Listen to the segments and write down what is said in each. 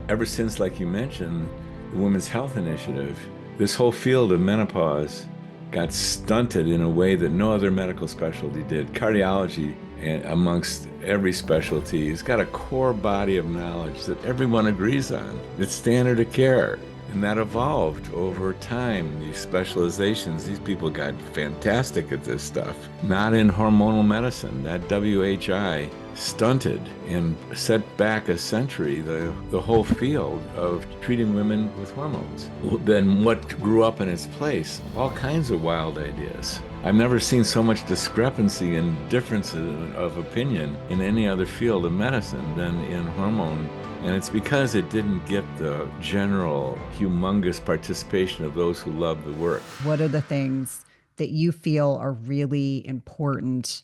ever since, like you mentioned, the Women's Health Initiative, this whole field of menopause got stunted in a way that no other medical specialty did. Cardiology, amongst every specialty, has got a core body of knowledge that everyone agrees on. It's standard of care. And that evolved over time, these specializations. These people got fantastic at this stuff. Not in hormonal medicine. That WHI stunted and set back a century the whole field of treating women with hormones. Then what grew up in its place? All kinds of wild ideas. I've never seen so much discrepancy and differences of opinion in any other field of medicine than in hormone. And it's because it didn't get the general, humongous participation of those who love the work. What are the things that you feel are really important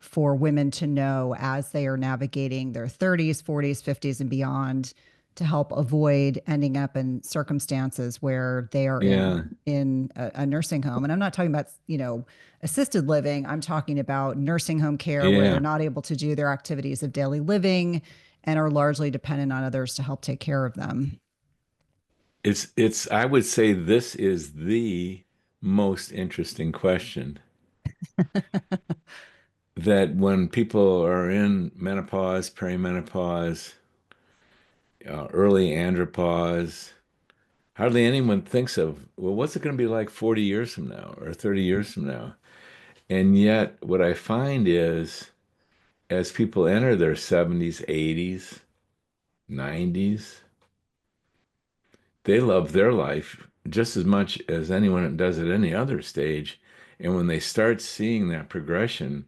for women to know as they are navigating their 30s, 40s, 50s, and beyond to help avoid ending up in circumstances where they are Yeah, in a nursing home? And I'm not talking about, assisted living. I'm talking about nursing home care where they're yeah. not able to do their activities of daily living and are largely dependent on others to help take care of them. I would say this is the most interesting question. That when people are in menopause, perimenopause, early andropause, hardly anyone thinks of, well, what's it going to be like 40 years from now or 30 years from now? And yet, what I find is as people enter their 70s, 80s, 90s, they love their life just as much as anyone does at any other stage. And when they start seeing that progression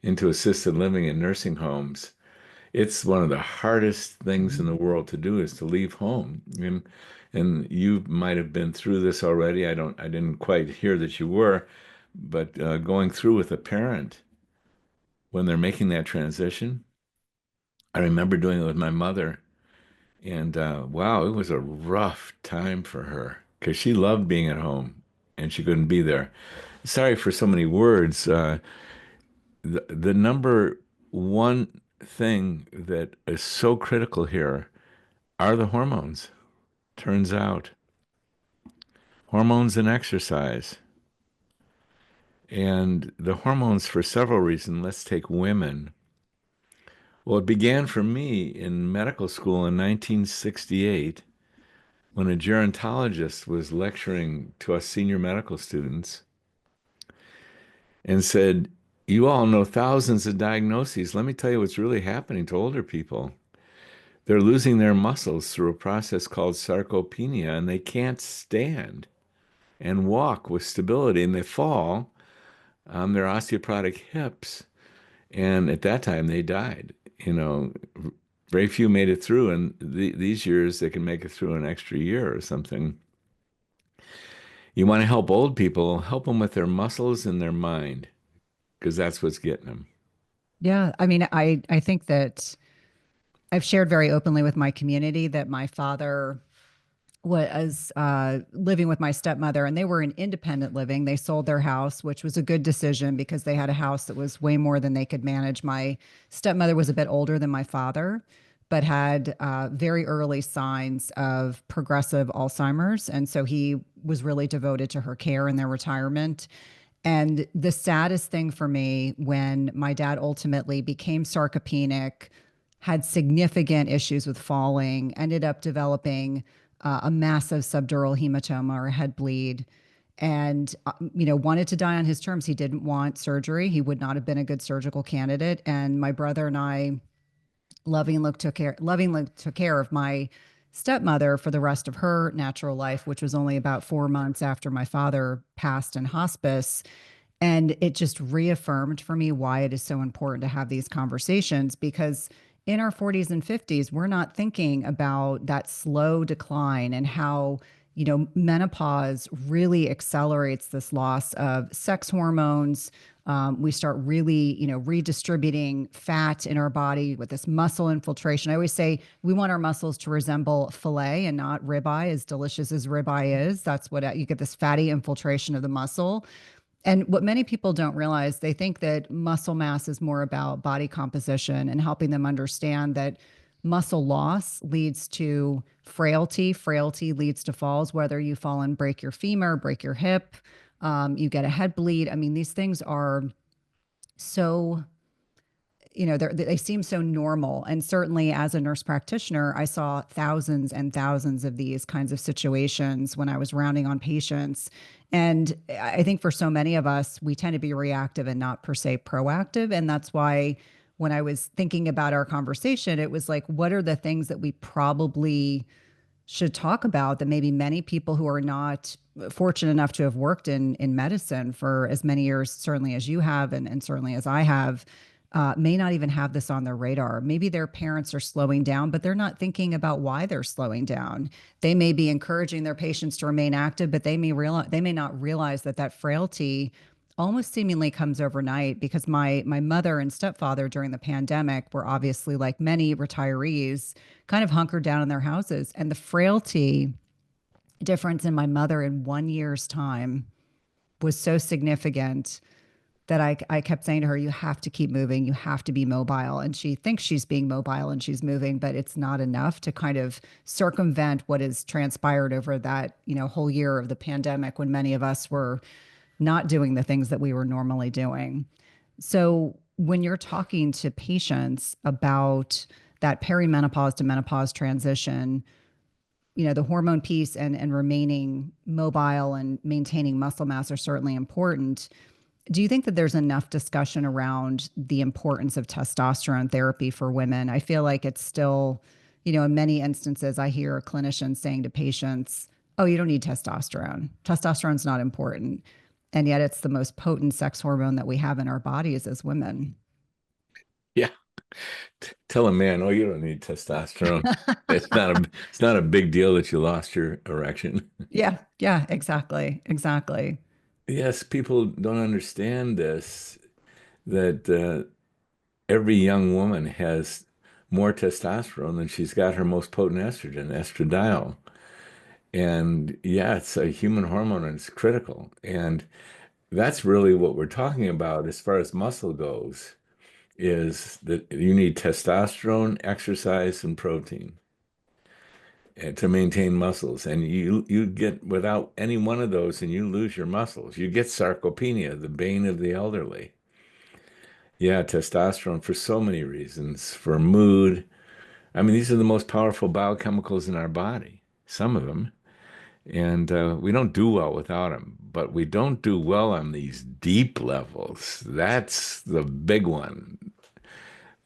into assisted living and nursing homes, it's one of the hardest things in the world to do is to leave home. And you might have been through this already. I didn't quite hear that you were, but going through with a parent when they're making that transition, I remember doing it with my mother. And wow, it was a rough time for her because she loved being at home and she couldn't be there. Sorry for so many words. The number one thing that is so critical here are the hormones, turns out. Hormones and exercise. And the hormones for several reasons. Let's take women. Well, it began for me in medical school in 1968 when a gerontologist was lecturing to us senior medical students and said, you all know thousands of diagnoses. Let me tell you what's really happening to older people. They're losing their muscles through a process called sarcopenia, and they can't stand and walk with stability, and they fall on their osteoporotic hips. And at that time, they died. You know, very few made it through, and these years they can make it through an extra year or something. You want to help old people, help them with their muscles and their mind, because that's what's getting them. Yeah, I mean, I think that I've shared very openly with my community that my father was living with my stepmother, and they were in independent living. They sold their house, which was a good decision because they had a house that was way more than they could manage. My stepmother was a bit older than my father, but had very early signs of progressive Alzheimer's. And so he was really devoted to her care in their retirement. And the saddest thing for me when my dad ultimately became sarcopenic, had significant issues with falling, ended up developing a massive subdural hematoma or head bleed, and wanted to die on his terms. He didn't want surgery. He would not have been a good surgical candidate. And my brother and I lovingly took care of my stepmother for the rest of her natural life, which was only about 4 months after my father passed in hospice. And it just reaffirmed for me why it is so important to have these conversations, because in our 40s and 50s, we're not thinking about that slow decline and how, menopause really accelerates this loss of sex hormones. We start really, redistributing fat in our body with this muscle infiltration. I always say we want our muscles to resemble filet and not ribeye, as delicious as ribeye is. That's what you get, this fatty infiltration of the muscle. And what many people don't realize, they think that muscle mass is more about body composition and helping them understand that muscle loss leads to frailty. Frailty leads to falls, whether you fall and break your femur, break your hip, you get a head bleed. I mean, these things are so, they seem so normal. And certainly as a nurse practitioner, I saw thousands and thousands of these kinds of situations when I was rounding on patients. And I think for so many of us, we tend to be reactive and not per se proactive. And that's why when I was thinking about our conversation, it was like, what are the things that we probably should talk about that maybe many people who are not fortunate enough to have worked in medicine for as many years, certainly as you have, and certainly as I have, may not even have this on their radar. Maybe their parents are slowing down, but they're not thinking about why they're slowing down. They may be encouraging their patients to remain active, but they may not realize that that frailty almost seemingly comes overnight, because my mother and stepfather during the pandemic were obviously, like many retirees, kind of hunkered down in their houses, and the frailty difference in my mother in 1 year's time was so significant that I kept saying to her, you have to keep moving. You have to be mobile. And she thinks she's being mobile and she's moving, but it's not enough to kind of circumvent what has transpired over that, whole year of the pandemic, when many of us were not doing the things that we were normally doing. So when you're talking to patients about that perimenopause to menopause transition, the hormone piece and remaining mobile and maintaining muscle mass are certainly important. Do you think that there's enough discussion around the importance of testosterone therapy for women? I feel like it's still, in many instances, I hear clinicians saying to patients, oh, you don't need testosterone. Testosterone's not important. And yet it's the most potent sex hormone that we have in our bodies as women. Yeah. Tell a man, oh, you don't need testosterone. It's not a big deal that you lost your erection. Yeah, yeah, exactly, exactly. Yes, people don't understand this, that every young woman has more testosterone than she's got her most potent estrogen, estradiol. And yeah, it's a human hormone and it's critical. And that's really what we're talking about as far as muscle goes, is that you need testosterone, exercise, and protein to maintain muscles. And you get without any one of those and you lose your muscles. You get sarcopenia, the bane of the elderly. Yeah, testosterone for so many reasons, for mood. I mean, these are the most powerful biochemicals in our body, some of them. And we don't do well without them, but we don't do well on these deep levels. That's the big one.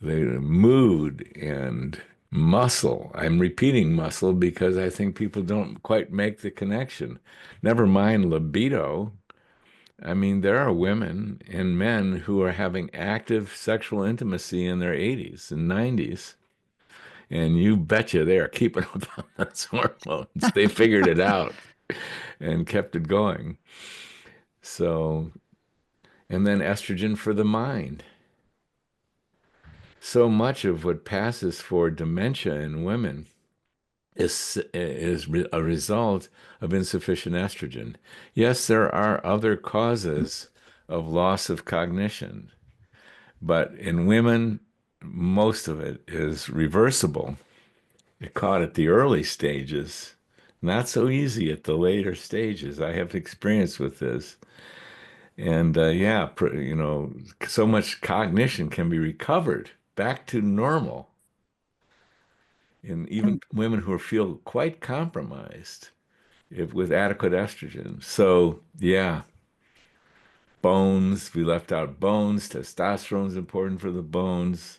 The mood and muscle. I'm repeating muscle because I think people don't quite make the connection. Never mind libido. I mean, there are women and men who are having active sexual intimacy in their 80s and 90s, and you betcha they are keeping up on those hormones. They figured it out and kept it going. So, and then estrogen for the mind. So much of what passes for dementia in women is a result of insufficient estrogen. Yes, there are other causes of loss of cognition, but in women, most of it is reversible. It caught at the early stages, not so easy at the later stages. I have experience with this. And yeah, so much cognition can be recovered back to normal in even And women who feel quite compromised if with adequate estrogen. So yeah, bones, we left out bones. Testosterone is important for the bones.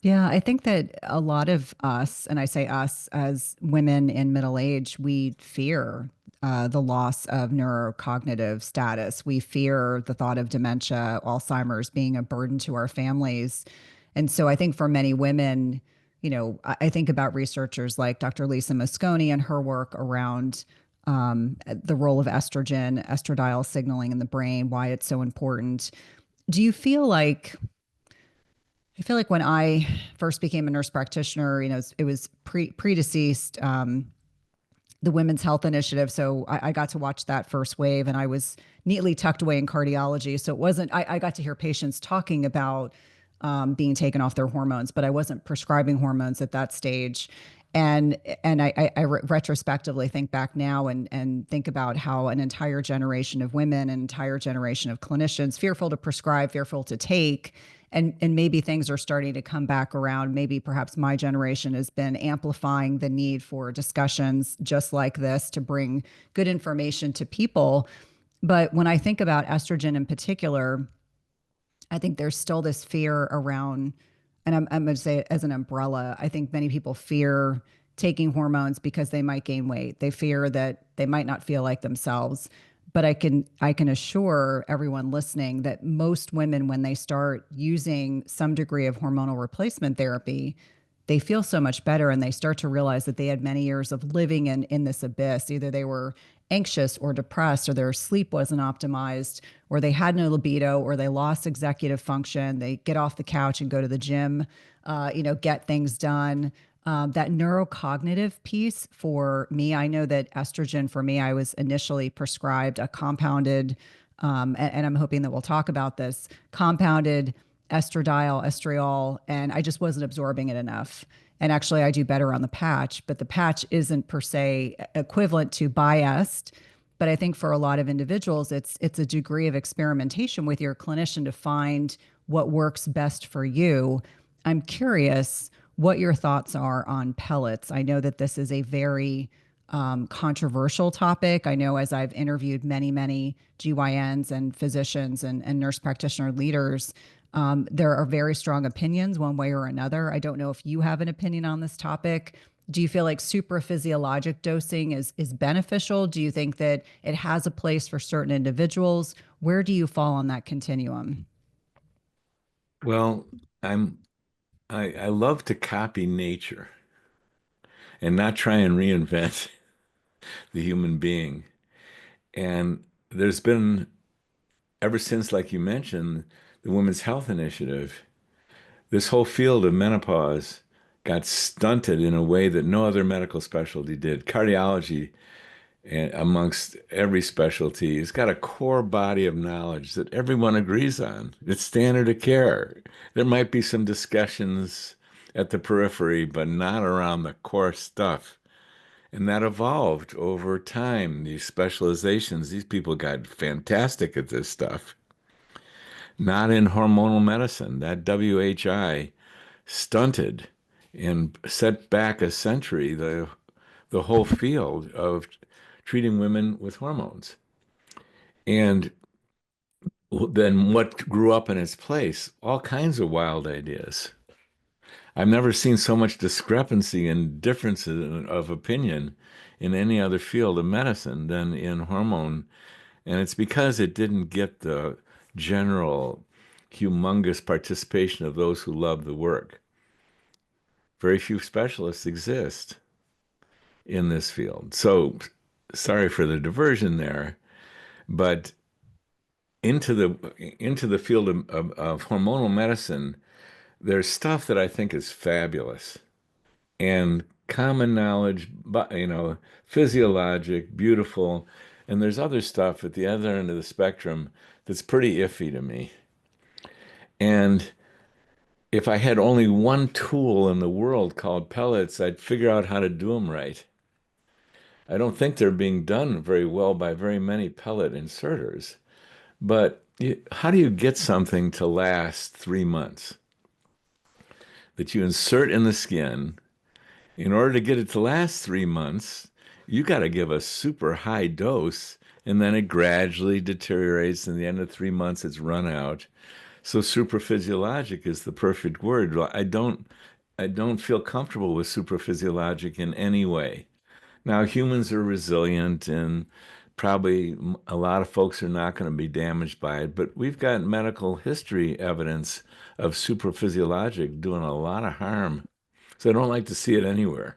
yeah, I think that a lot of us, and I say us as women in middle age, we fear the loss of neurocognitive status. We fear the thought of dementia, Alzheimer's being a burden to our families. And so I think for many women, I think about researchers like Dr. Lisa Mosconi and her work around the role of estrogen, estradiol signaling in the brain, why it's so important. Do you feel like I feel like when I first became a nurse practitioner, it was pre-deceased, the Women's Health Initiative. So I got to watch that first wave, and I was neatly tucked away in cardiology. So it wasn't, I got to hear patients talking about being taken off their hormones, but I wasn't prescribing hormones at that stage. And I retrospectively think back now and think about how an entire generation of women, an entire generation of clinicians, fearful to prescribe, fearful to take, and maybe things are starting to come back around. Maybe perhaps my generation has been amplifying the need for discussions just like this to bring good information to people. But when I think about estrogen in particular, I think there's still this fear around, and I'm going to say it as an umbrella. I think many people fear taking hormones because they might gain weight. They fear that they might not feel like themselves. But I can assure everyone listening that most women, when they start using some degree of hormonal replacement therapy, they feel so much better and they start to realize that they had many years of living in this abyss. Either they were anxious or depressed, or their sleep wasn't optimized, or they had no libido, or they lost executive function. They get off the couch and go to the gym, get things done. That neurocognitive piece for me, I know that estrogen for me, I was initially prescribed a compounded, and I'm hoping that we'll talk about this compounded estriol, and I just wasn't absorbing it enough. And actually, I do better on the patch, but the patch isn't per se equivalent to biased. But I think for a lot of individuals, it's a degree of experimentation with your clinician to find what works best for you. I'm curious what your thoughts are on pellets. I know that this is a very controversial topic. I know as I've interviewed many GYNs and physicians and nurse practitioner leaders, there are very strong opinions one way or another. I don't know if you have an opinion on this topic. Do you feel like supraphysiologic dosing is beneficial? Do you think that it has a place for certain individuals? Where do you fall on that continuum? Well, I'm I love to copy nature and not try and reinvent the human being. And there's been, ever since, like you mentioned, the Women's Health Initiative, this whole field of menopause got stunted in a way that no other medical specialty did. Cardiology, amongst every specialty, has got a core body of knowledge that everyone agrees on. It's standard of care. There might be some discussions at the periphery, but not around the core stuff. And that evolved over time, these specializations. These people got fantastic at this stuff. Not in hormonal medicine. That WHI stunted and set back a century the whole field of treating women with hormones. And then what grew up in its place? All kinds of wild ideas. I've never seen so much discrepancy and differences of opinion in any other field of medicine than in hormone. And it's because it didn't get the general, humongous participation of those who love the work. Very few specialists exist in this field. So sorry for the diversion there, but into the field of hormonal medicine, there's stuff that I think is fabulous and common knowledge, but physiologic, beautiful, and there's other stuff at the other end of the spectrum that's pretty iffy to me. And if I had only one tool in the world called pellets, I'd figure out how to do them right. I don't think they're being done very well by very many pellet inserters. But how do you get something to last 3 months that you insert in the skin? In order to get it to last 3 months, you got to give a super high dose, and then it gradually deteriorates. And the end of 3 months, it's run out. So supraphysiologic is the perfect word. Well, I don't feel comfortable with supraphysiologic in any way. Now, humans are resilient, and probably a lot of folks are not going to be damaged by it, but we've got medical history evidence of supraphysiologic doing a lot of harm. So I don't like to see it anywhere.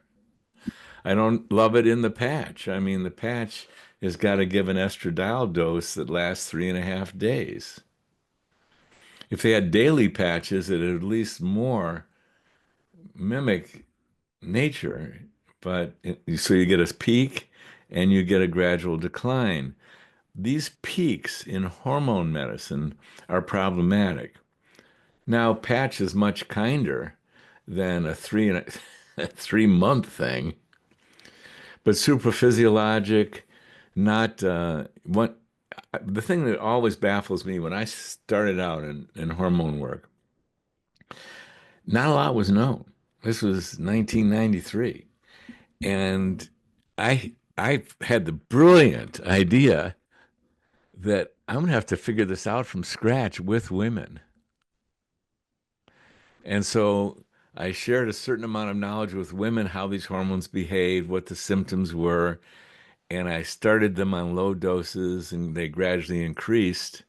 I don't love it in the patch. I mean, the patch has got to give an estradiol dose that lasts 3.5 days. If they had daily patches, it'd at least more mimic nature, but so you get a peak and you get a gradual decline. These peaks in hormone medicine are problematic. Now, patch is much kinder than a 3 month thing, but super physiologic, not what the thing that always baffles me when I started out in hormone work, not a lot was known. This was 1993. And I had the brilliant idea that I'm gonna have to figure this out from scratch with women. And so I shared a certain amount of knowledge with women, how these hormones behave, what the symptoms were, and I started them on low doses, and they gradually increased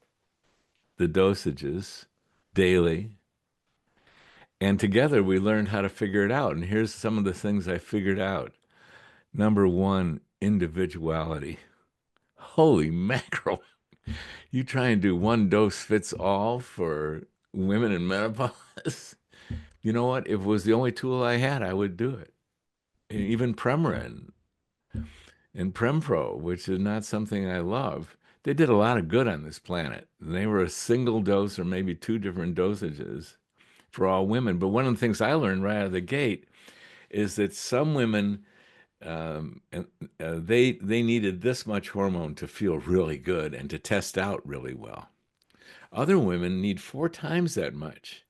the dosages daily. And together we learned how to figure it out. And here's some of the things I figured out. Number one, individuality. Holy mackerel. You try and do one dose fits all for women in menopause. You know what? If it was the only tool I had, I would do it. Even Premarin and Prempro, which is not something I love, they did a lot of good on this planet. They were a single dose or maybe two different dosages for all women. But one of the things I learned right out of the gate is that some women and they needed this much hormone to feel really good and to test out really well. Other women need 4 times that much.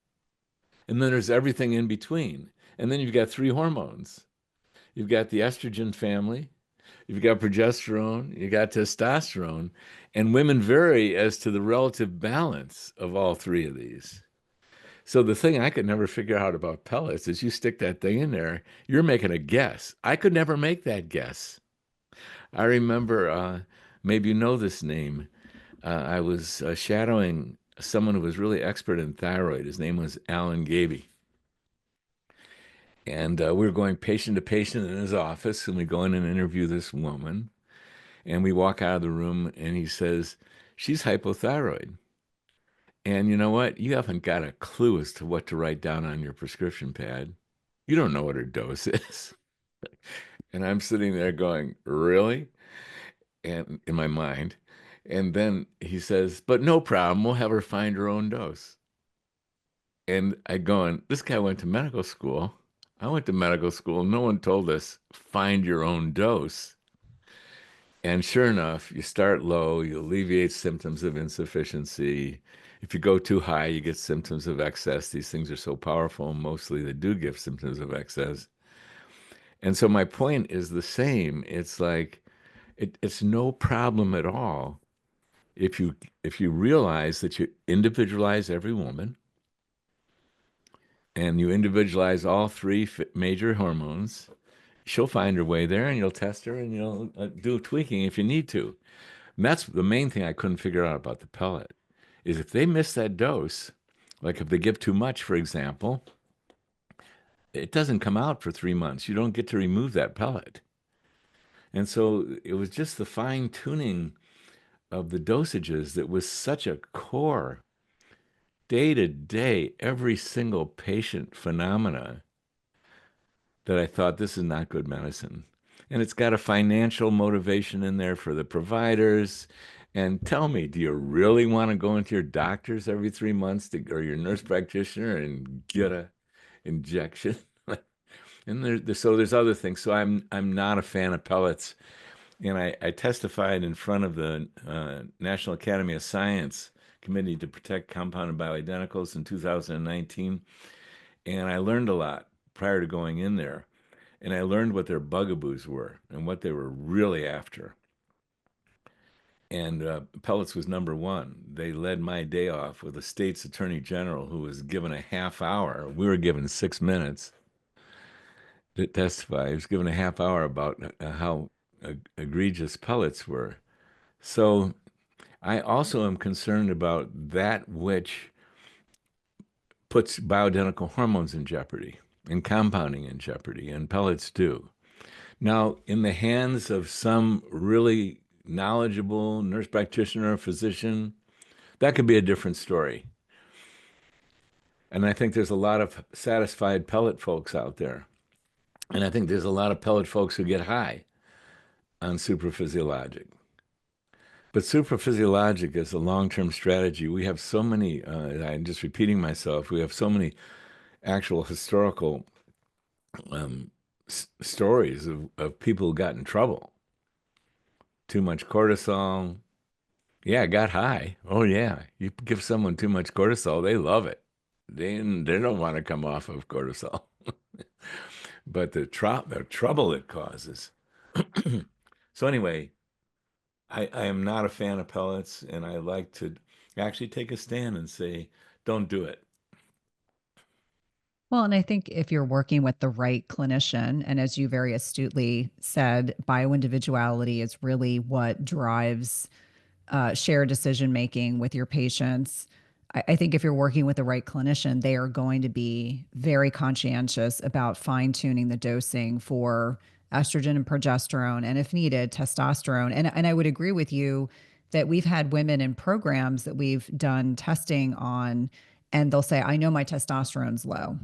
And then there's everything in between. And then you've got three hormones. You've got the estrogen family, you've got progesterone, you got testosterone, and women vary as to the relative balance of all three of these. So the thing I could never figure out about pellets is you stick that thing in there, you're making a guess. I could never make that guess. I remember, maybe you know this name. I was shadowing someone who was really expert in thyroid. His name was Alan Gaby. And we were going patient to patient in his office, and we go in and interview this woman. And we walk out of the room, and he says, she's hypothyroid. And you know what? You haven't got a clue as to what to write down on your prescription pad. You don't know what her dose is. And I'm sitting there going, really? And in my mind. And then he says, but no problem. We'll have her find her own dose. And I going, this guy went to medical school. I went to medical school. No one told us find your own dose. And sure enough, you start low, you alleviate symptoms of insufficiency. If you go too high, you get symptoms of excess. These things are so powerful, mostly they do give symptoms of excess. And so my point is the same. It's like it's no problem at all if you realize that you individualize every woman and you individualize all three major hormones. She'll find her way there, and you'll test her, and you'll do tweaking if you need to. And that's the main thing I couldn't figure out about the pellet is if they miss that dose, like if they give too much, for example, it doesn't come out for 3 months. You don't get to remove that pellet. And so it was just the fine tuning of the dosages that was such a core day to day, every single patient phenomena that I thought this is not good medicine. And it's got a financial motivation in there for the providers. And tell me, do you really want to go into your doctors every 3 months or your nurse practitioner and get a injection? And so there's other things. So I'm not a fan of pellets. And I testified in front of the National Academy of Science Committee to Protect Compounded Bioidenticals in 2019. And I learned a lot prior to going in there. And I learned what their bugaboos were and what they were really after. And pellets was number one. They led my day off with a state's attorney general who was given a half hour. We were given 6 minutes to testify. He was given a half hour about how egregious pellets were. So I also am concerned about that which puts bioidentical hormones in jeopardy and compounding in jeopardy, and pellets do. Now, in the hands of some really knowledgeable nurse practitioner or physician, that could be a different story. And I think there's a lot of satisfied pellet folks out there. And I think there's a lot of pellet folks who get high on superphysiologic. But supraphysiologic is a long-term strategy. We have so many, I'm just repeating myself, we have so many actual historical stories of people who got in trouble. Too much cortisol. Yeah, it got high. Oh, yeah. You give someone too much cortisol, they love it. They don't want to come off of cortisol. But the trouble it causes. So anyway, I am not a fan of pellets, and I like to actually take a stand and say, don't do it. Well, and I think if you're working with the right clinician, and as you very astutely said, bioindividuality is really what drives shared decision making with your patients. I think if you're working with the right clinician, they are going to be very conscientious about fine tuning the dosing for estrogen and progesterone, and if needed, testosterone. And I would agree with you that we've had women in programs that we've done testing on, and they'll say, I know my testosterone's low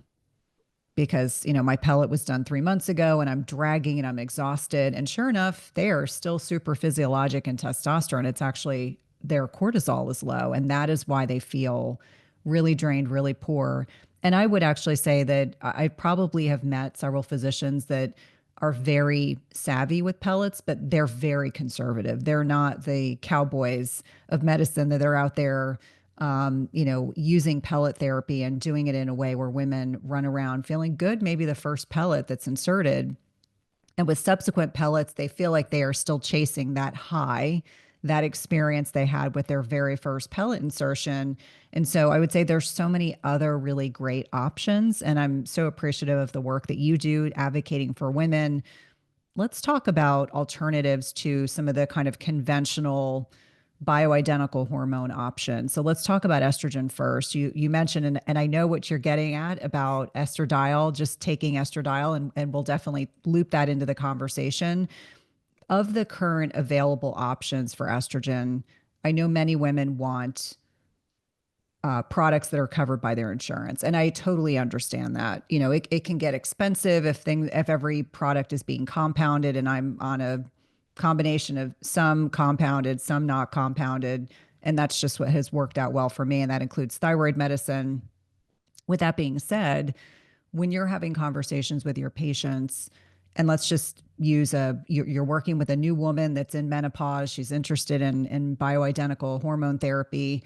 because my pellet was done 3 months ago and I'm dragging and I'm exhausted, and sure enough they are still super physiologic in testosterone. It's actually their cortisol is low, and that is why they feel really drained, really poor. And I would actually say that I probably have met several physicians that are very savvy with pellets, but they're very conservative. They're not the cowboys of medicine that are out there using pellet therapy and doing it in a way where women run around feeling good, maybe the first pellet that's inserted. And with subsequent pellets, they feel like they are still chasing that high, that experience they had with their very first pellet insertion. And so I would say there's so many other really great options. And I'm so appreciative of the work that you do advocating for women. Let's talk about alternatives to some of the kind of conventional bioidentical hormone options. So let's talk about estrogen first. You mentioned, and I know what you're getting at about estradiol, just taking estradiol, and we'll definitely loop that into the conversation. Of the current available options for estrogen, I know many women want products that are covered by their insurance. And I totally understand that. It can get expensive if every product is being compounded and I'm on a combination of some compounded, some not compounded. And that's just what has worked out well for me. And that includes thyroid medicine. With that being said, when you're having conversations with your patients, and let's just use you're working with a new woman that's in menopause, she's interested in bioidentical hormone therapy.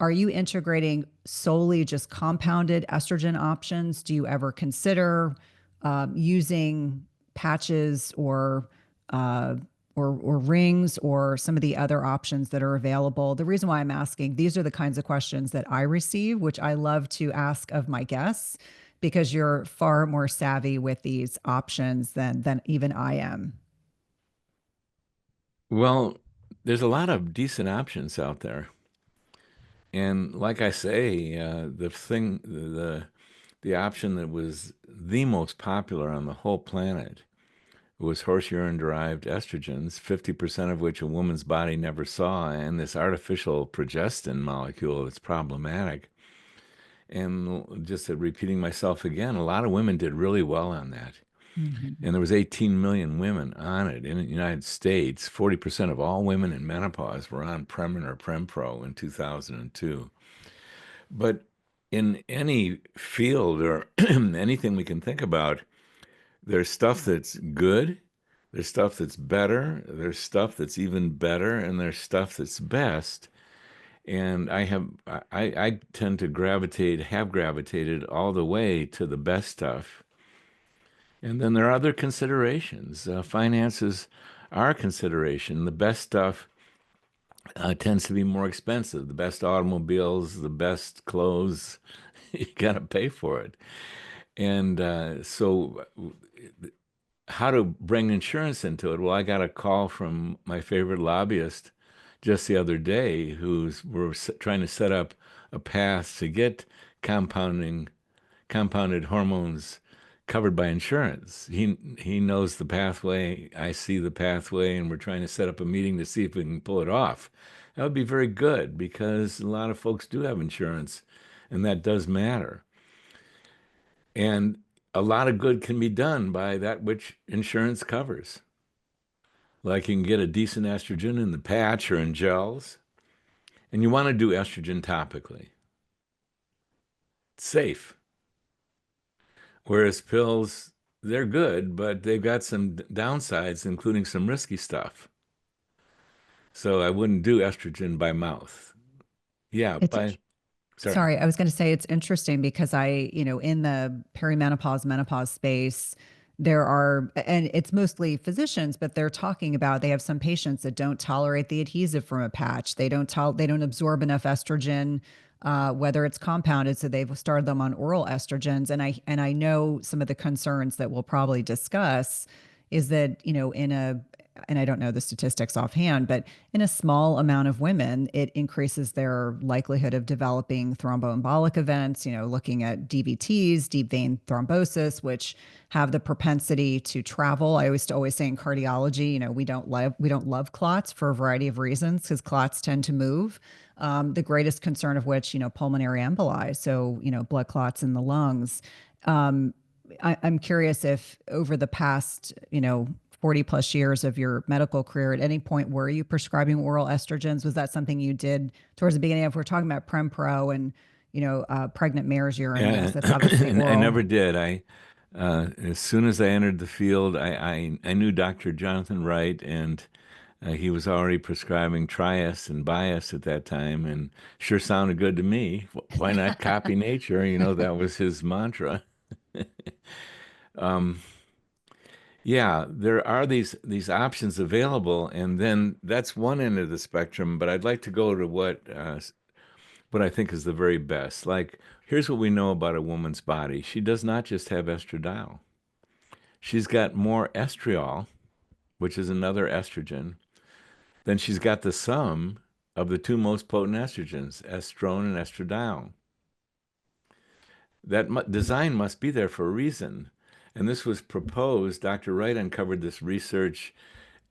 Are you integrating solely just compounded estrogen options? Do you ever consider using patches uh, or rings or some of the other options that are available? The reason why I'm asking, these are the kinds of questions that I receive, which I love to ask of my guests because you're far more savvy with these options than even I am. Well, there's a lot of decent options out there. And like I say, the option that was the most popular on the whole planet was horse urine-derived estrogens, 50% of which a woman's body never saw, and this artificial progestin molecule that's problematic. And just repeating myself again, a lot of women did really well on that. Mhm. And there was 18 million women on it in the United States. 40% of all women in menopause were on Premin or Prempro in 2002. But in any field or anything we can think about, there's stuff that's good, there's stuff that's better, there's stuff that's even better, and there's stuff that's best. And I tend to have gravitated all the way to the best stuff. And then there are other considerations. Finances are a consideration. The best stuff tends to be more expensive. The best automobiles, the best clothes, you got to pay for it. And how to bring insurance into it? Well, I got a call from my favorite lobbyist just the other day we're trying to set up a path to get compounding compounded hormones covered by insurance. He knows the pathway, I see the pathway, and we're trying to set up a meeting to see if we can pull it off. That would be very good because a lot of folks do have insurance, and that does matter. And a lot of good can be done by that which insurance covers. Like you can get a decent estrogen in the patch or in gels, and you want to do estrogen topically. It's safe. Whereas pills, they're good, but they've got some downsides, including some risky stuff. So I wouldn't do estrogen by mouth. Yeah, It's sorry. Sorry, I was going to say it's interesting because in the perimenopause, menopause space, there are, and it's mostly physicians, but they're talking about they have some patients that don't tolerate the adhesive from a patch. They don't absorb enough estrogen, whether it's compounded. So they've started them on oral estrogens. And I know some of the concerns that we'll probably discuss is that, and I don't know the statistics offhand, but in a small amount of women, it increases their likelihood of developing thromboembolic events, looking at DVTs, deep vein thrombosis, which have the propensity to travel. I always say in cardiology, we don't love clots for a variety of reasons because clots tend to move. The greatest concern of which, pulmonary emboli, so blood clots in the lungs. Um, I'm curious if over the past, 40 plus years of your medical career, at any point were you prescribing oral estrogens? Was that something you did towards the beginning? If we're talking about Prempro and, pregnant mare's urine, yes, Yeah, that's obviously I oral. never did. As soon as I entered the field, I knew Dr. Jonathan Wright, and he was already prescribing Trias and Bias at that time, and sure sounded good to me. Why not copy nature? That was his mantra. Um, yeah, there are these options available, and then that's one end of the spectrum. But I'd like to go to what I think is the very best. Like, here's what we know about a woman's body. She does not just have estradiol. She's got more estriol, which is another estrogen, than she's got the sum of the two most potent estrogens, estrone and estradiol. That design must be there for a reason. And this was proposed. Dr. Wright uncovered this research.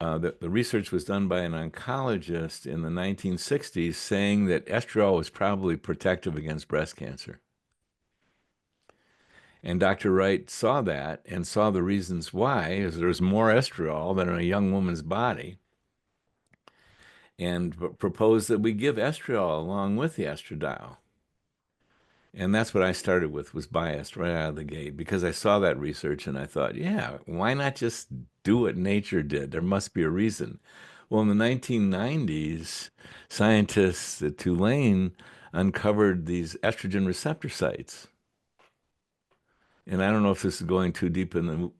The research was done by an oncologist in the 1960s saying that estriol was probably protective against breast cancer. And Dr. Wright saw that and saw the reasons why, is there's more estriol than in a young woman's body, and proposed that we give estriol along with the estradiol. And that's what I started with, was biased right out of the gate because I saw that research and I thought, yeah, why not just do what nature did? There must be a reason. Well, in the 1990s, scientists at Tulane uncovered these estrogen receptor sites. And I don't know if this is going too deep in the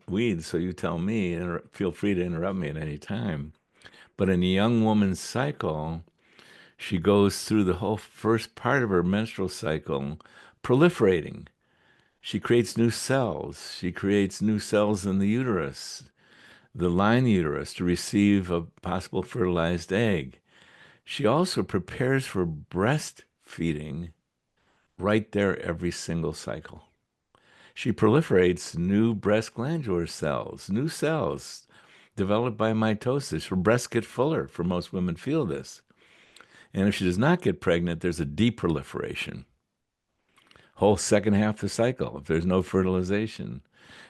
weeds, so you tell me, and feel free to interrupt me at any time. But in a young woman's cycle, she goes through the whole first part of her menstrual cycle proliferating. She creates new cells. She creates new cells in the uterus, the line uterus, to receive a possible fertilized egg. She also prepares for breastfeeding right there every single cycle. She proliferates new breast glandular cells, new cells developed by mitosis. Her breasts get fuller, for most women feel this. And if she does not get pregnant, there's a deproliferation. Whole second half of the cycle, if there's no fertilization.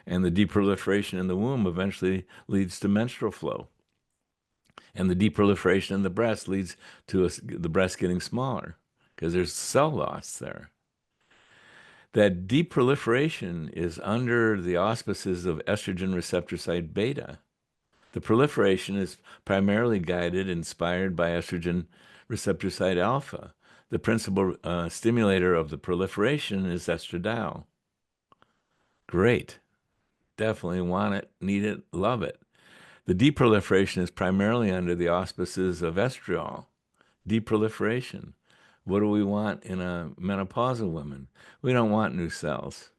And the deproliferation in the womb eventually leads to menstrual flow. And the deproliferation in the breast leads to the breast getting smaller because there's cell loss there. That deproliferation is under the auspices of estrogen receptor site beta. The proliferation is primarily guided, inspired by estrogen receptor site alpha. The principal stimulator of the proliferation is estradiol. Great. Definitely want it, need it, love it. The deproliferation is primarily under the auspices of estriol. Deproliferation. What do we want in a menopausal woman? We don't want new cells.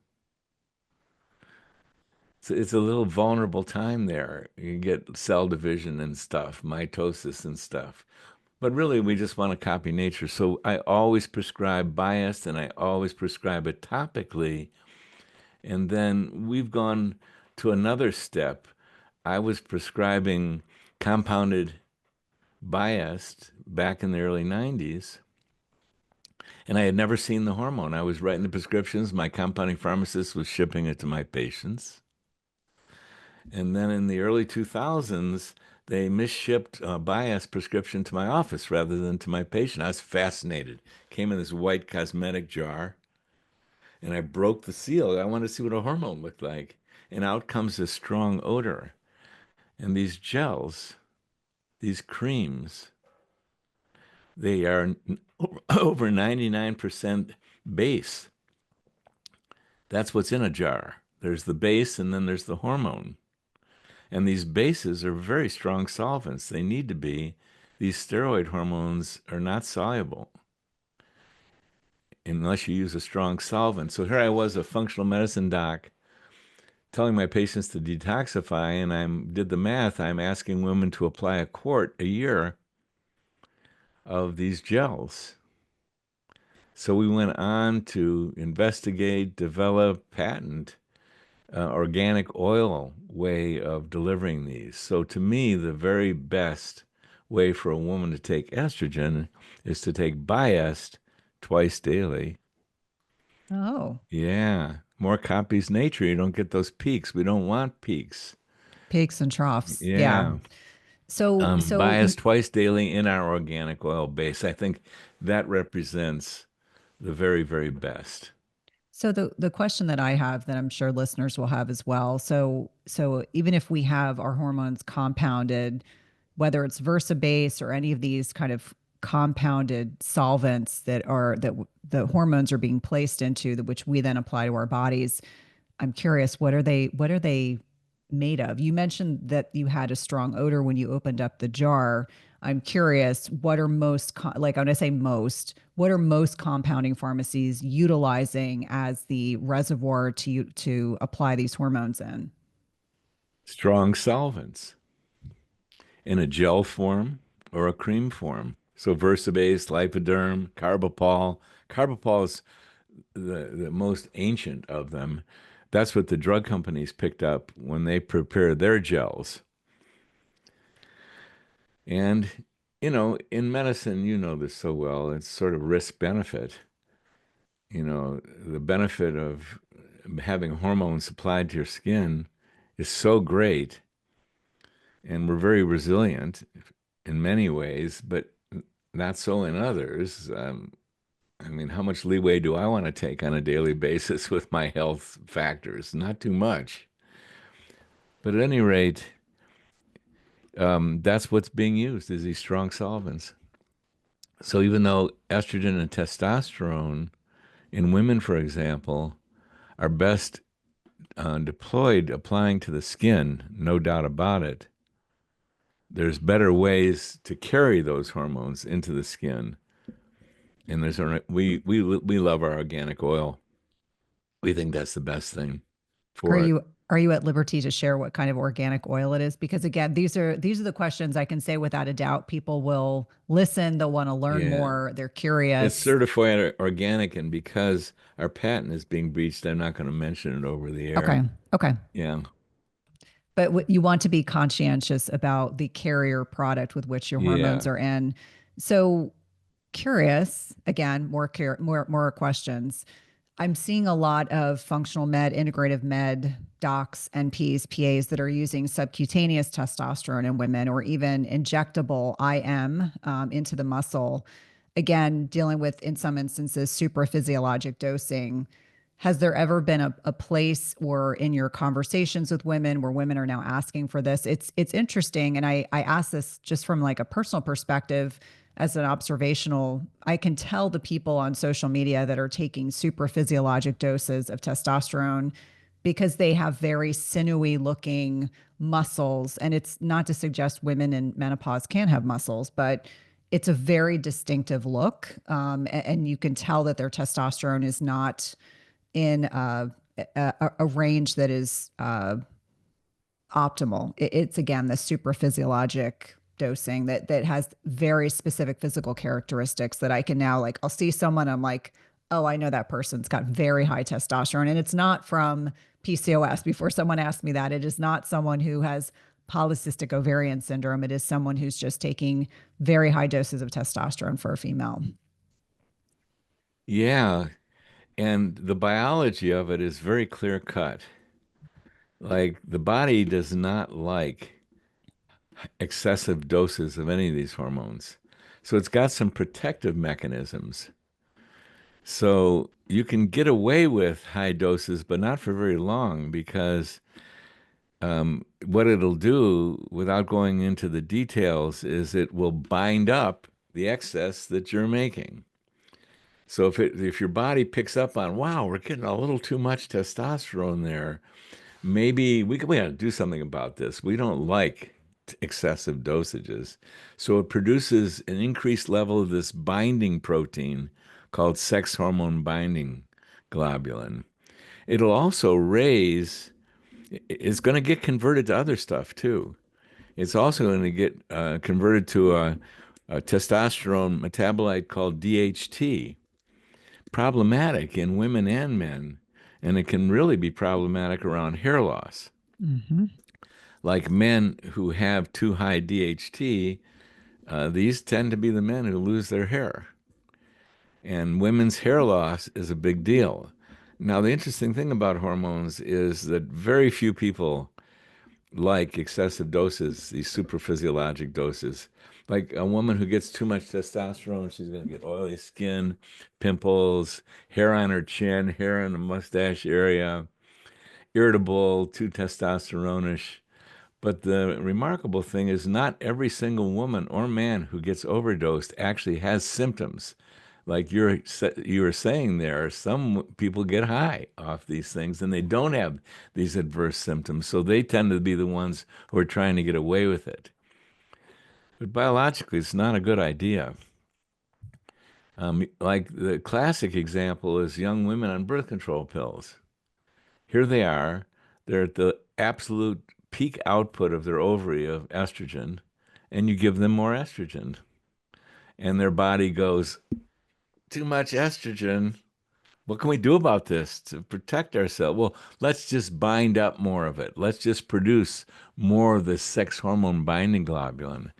It's a little vulnerable time there. You get cell division and stuff, mitosis and stuff. But really, we just want to copy nature. So I always prescribe biased and I always prescribe it topically. And then we've gone to another step. I was prescribing compounded biased back in the early 90s, and I had never seen the hormone. I was writing the prescriptions. My compounding pharmacist was shipping it to my patients. And then in the early 2000s, they misshipped a bias prescription to my office rather than to my patient. I was fascinated. Came in this white cosmetic jar, and I broke the seal. I wanted to see what a hormone looked like. And out comes this strong odor. And these gels, these creams, they are over 99% base. That's what's in a jar. There's the base, and then there's the hormone. And these bases are very strong solvents. They need to be. These steroid hormones are not soluble unless you use a strong solvent. So here I was, a functional medicine doc, telling my patients to detoxify, and I did the math. I'm asking women to apply a quart a year of these gels. So we went on to investigate, develop, patent organic oil way of delivering these. So to me, the very best way for a woman to take estrogen is to take Biest twice daily. Oh, Yeah, more copies nature. You don't get those peaks. We don't want peaks. peaks and troughs. Yeah. Yeah. So Biest twice daily in our organic oil base. I think that represents the very, very best. So the question that I have that I'm sure listeners will have as well. So even if we have our hormones compounded, whether it's Versa base or any of these kind of compounded solvents that the hormones are being placed into, which we then apply to our bodies, I'm curious, what are they made of? You mentioned that you had a strong odor when you opened up the jar. I'm curious, what are like when I say most, what are most compounding pharmacies utilizing as the reservoir to apply these hormones in? Strong solvents in a gel form or a cream form. So Versabase, Lipoderm, Carbopol. Carbopol is the most ancient of them. That's what the drug companies picked up when they prepared their gels. And, in medicine, you know this so well, it's sort of risk benefit. The benefit of having hormones supplied to your skin is so great, and we're very resilient in many ways, but not so in others. I mean, how much leeway do I want to take on a daily basis with my health factors? Not too much. But at any rate, that's what's being used is these strong solvents. So even though estrogen and testosterone in women, for example, are best deployed applying to the skin, no doubt about it, there's better ways to carry those hormones into the skin. And we love our organic oil. We think that's the best thing Are for it. you at liberty to share what kind of organic oil it is? Because again, these are the questions I can say without a doubt. People will listen, they'll want to learn Yeah. more, they're It's curious. certified organic, and because our patent is being breached, I'm not going to mention it over the air. Okay. Okay. Yeah. But you want to be conscientious about the carrier product with which your hormones Yeah. are in. So curious, again, more questions. I'm seeing a lot of functional med, integrative med docs, NPs, PAs that are using subcutaneous testosterone in women or even injectable IM into the muscle. Again, dealing with, in some instances, super physiologic dosing. Has there ever been a place or in your conversations with women where women are now asking for this? It's interesting. And I ask this just from like a personal perspective as an observational. I can tell the people on social media that are taking super physiologic doses of testosterone because they have very sinewy looking muscles. And it's not to suggest women in menopause can't have muscles, but it's a very distinctive look. And you can tell that their testosterone is not in a range that is optimal. It's again the super physiologic dosing that has very specific physical characteristics that I can now, like, I'll see someone, I'm like, oh, I know that person's got very high testosterone, and it's not from PCOS. Before someone asked me that, it is not someone who has polycystic ovarian syndrome. It is someone who's just taking very high doses of testosterone for a female. Yeah. And the biology of it is very clear cut. Like the body does not like excessive doses of any of these hormones. So it's got some protective mechanisms. So you can get away with high doses, but not for very long because what it'll do, without going into the details, is it will bind up the excess that you're making. So if your body picks up on, wow, we're getting a little too much testosterone there, maybe we got to do something about this. We don't like excessive dosages. So it produces an increased level of this binding protein called sex hormone binding globulin. It'll also raise, it's going to get converted to other stuff too. It's also going to get converted to a testosterone metabolite called DHT, problematic in women and men. And it can really be problematic around hair loss. Hmm. Like men who have too high DHT, these tend to be the men who lose their hair. And women's hair loss is a big deal. Now, the interesting thing about hormones is that very few people like excessive doses, these supraphysiologic doses. Like a woman who gets too much testosterone, she's going to get oily skin, pimples, hair on her chin, hair in the mustache area, irritable, too testosterone-ish. But the remarkable thing is, not every single woman or man who gets overdosed actually has symptoms. Like you were saying there, some people get high off these things and they don't have these adverse symptoms. So they tend to be the ones who are trying to get away with it. But biologically, it's not a good idea. Like the classic example is young women on birth control pills. Here they are, they're at the absolute peak output of their ovary of estrogen, and you give them more estrogen. And their body goes, too much estrogen. What can we do about this to protect ourselves? Well, let's just bind up more of it. Let's just produce more of the sex hormone binding globulin.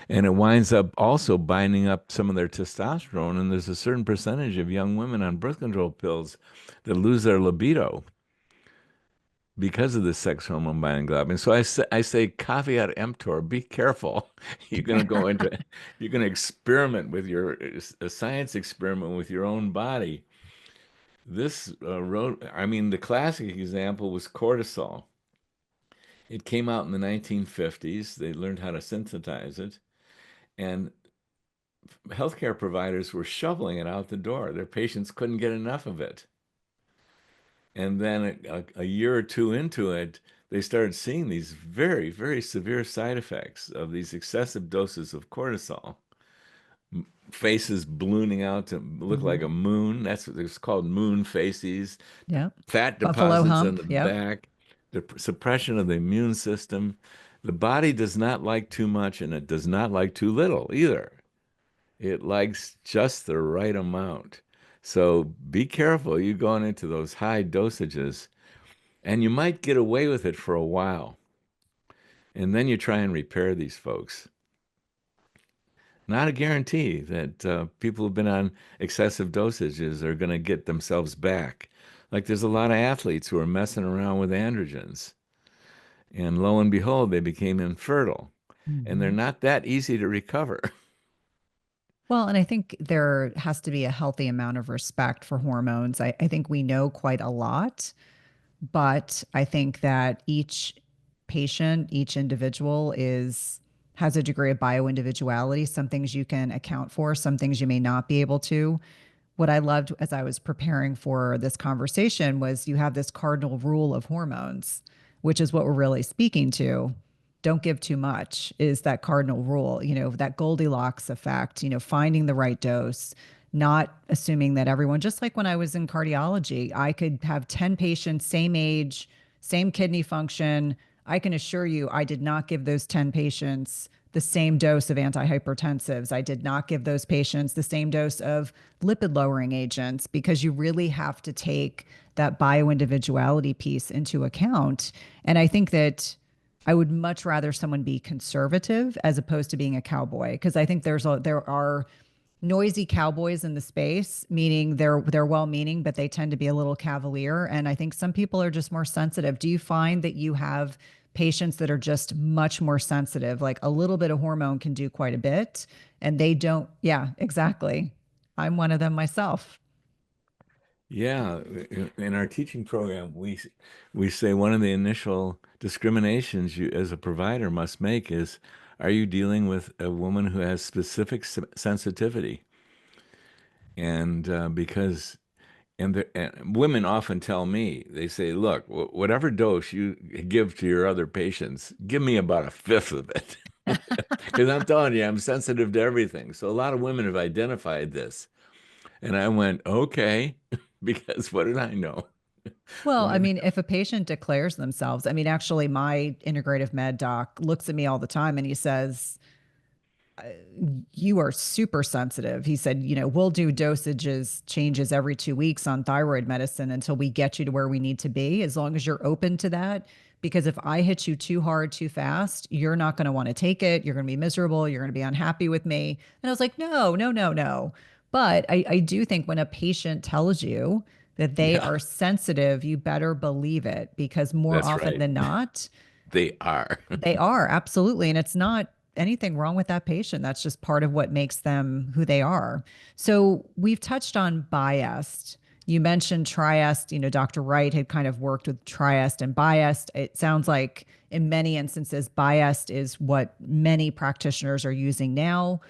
And it winds up also binding up some of their testosterone. And there's a certain percentage of young women on birth control pills that lose their libido because of the sex hormone binding globulin. So I say caveat emptor, be careful. You're going to go into, you're going to experiment with a science experiment with your own body. I mean, the classic example was cortisol. It came out in the 1950s. They learned how to synthesize it, and healthcare providers were shoveling it out the door. Their patients couldn't get enough of it. And then a year or two into it, they started seeing these very, very severe side effects of these excessive doses of cortisol. Faces ballooning out to look like a Hmm. moon. That's what it's called, moon faces. Yep. Fat Buffalo deposits on hump. the Yep. back, the suppression of the immune system. The body does not like too much and it does not like too little either. It likes just the right amount. So be careful. You're going into those high dosages and you might get away with it for a while. And then you try and repair these folks. Not a guarantee that people who've been on excessive dosages are going to get themselves back. Like there's a lot of athletes who are messing around with androgens, and lo and behold, they became infertile, and they're Hmm. not that easy to recover. Well, and I think there has to be a healthy amount of respect for hormones. I think we know quite a lot, but I think that each patient, each individual has a degree of bioindividuality. Some things you can account for, some things you may not be able to. What I loved as I was preparing for this conversation was you have this cardinal rule of hormones, which is what we're really speaking to. Don't give too much is that cardinal rule, that Goldilocks effect, finding the right dose, not assuming that everyone, just like when I was in cardiology, I could have 10 patients, same age, same kidney function. I can assure you, I did not give those 10 patients the same dose of antihypertensives. I did not give those patients the same dose of lipid lowering agents because you really have to take that bioindividuality piece into account. And I think that I would much rather someone be conservative as opposed to being a cowboy because I think there are noisy cowboys in the space, meaning they're well-meaning, but they tend to be a little cavalier. And I think some people are just more sensitive. Do you find that you have patients that are just much more sensitive? Like a little bit of hormone can do quite a bit, and they don't. Yeah, exactly. I'm one of them myself. Yeah, in our teaching program, we say one of the initial discriminations you as a provider must make is, are you dealing with a woman who has specific sensitivity? And because and women often tell me, they say, look, whatever dose you give to your other patients, give me about a fifth of it. Because I'm telling you, I'm sensitive to everything. So a lot of women have identified this. And I went, okay, because what did I know? Well, I When, mean, if a patient declares themselves, I mean, actually, my integrative med doc looks at me all the time and he says, you are super sensitive. He said, we'll do dosages changes every 2 weeks on thyroid medicine until we get you to where we need to be, as long as you're open to that. Because if I hit you too hard, too fast, you're not going to want to take it. You're going to be miserable. You're going to be unhappy with me. And I was like, no, no, no, no. But I do think when a patient tells you that they yeah, are sensitive, you better believe it because more that's often right. than not, They are. they are absolutely. And it's not anything wrong with that patient. That's just part of what makes them who they are. So we've touched on biased. You mentioned triest. Dr. Wright had kind of worked with triest and biased. It sounds like in many instances, biased is what many practitioners are using now.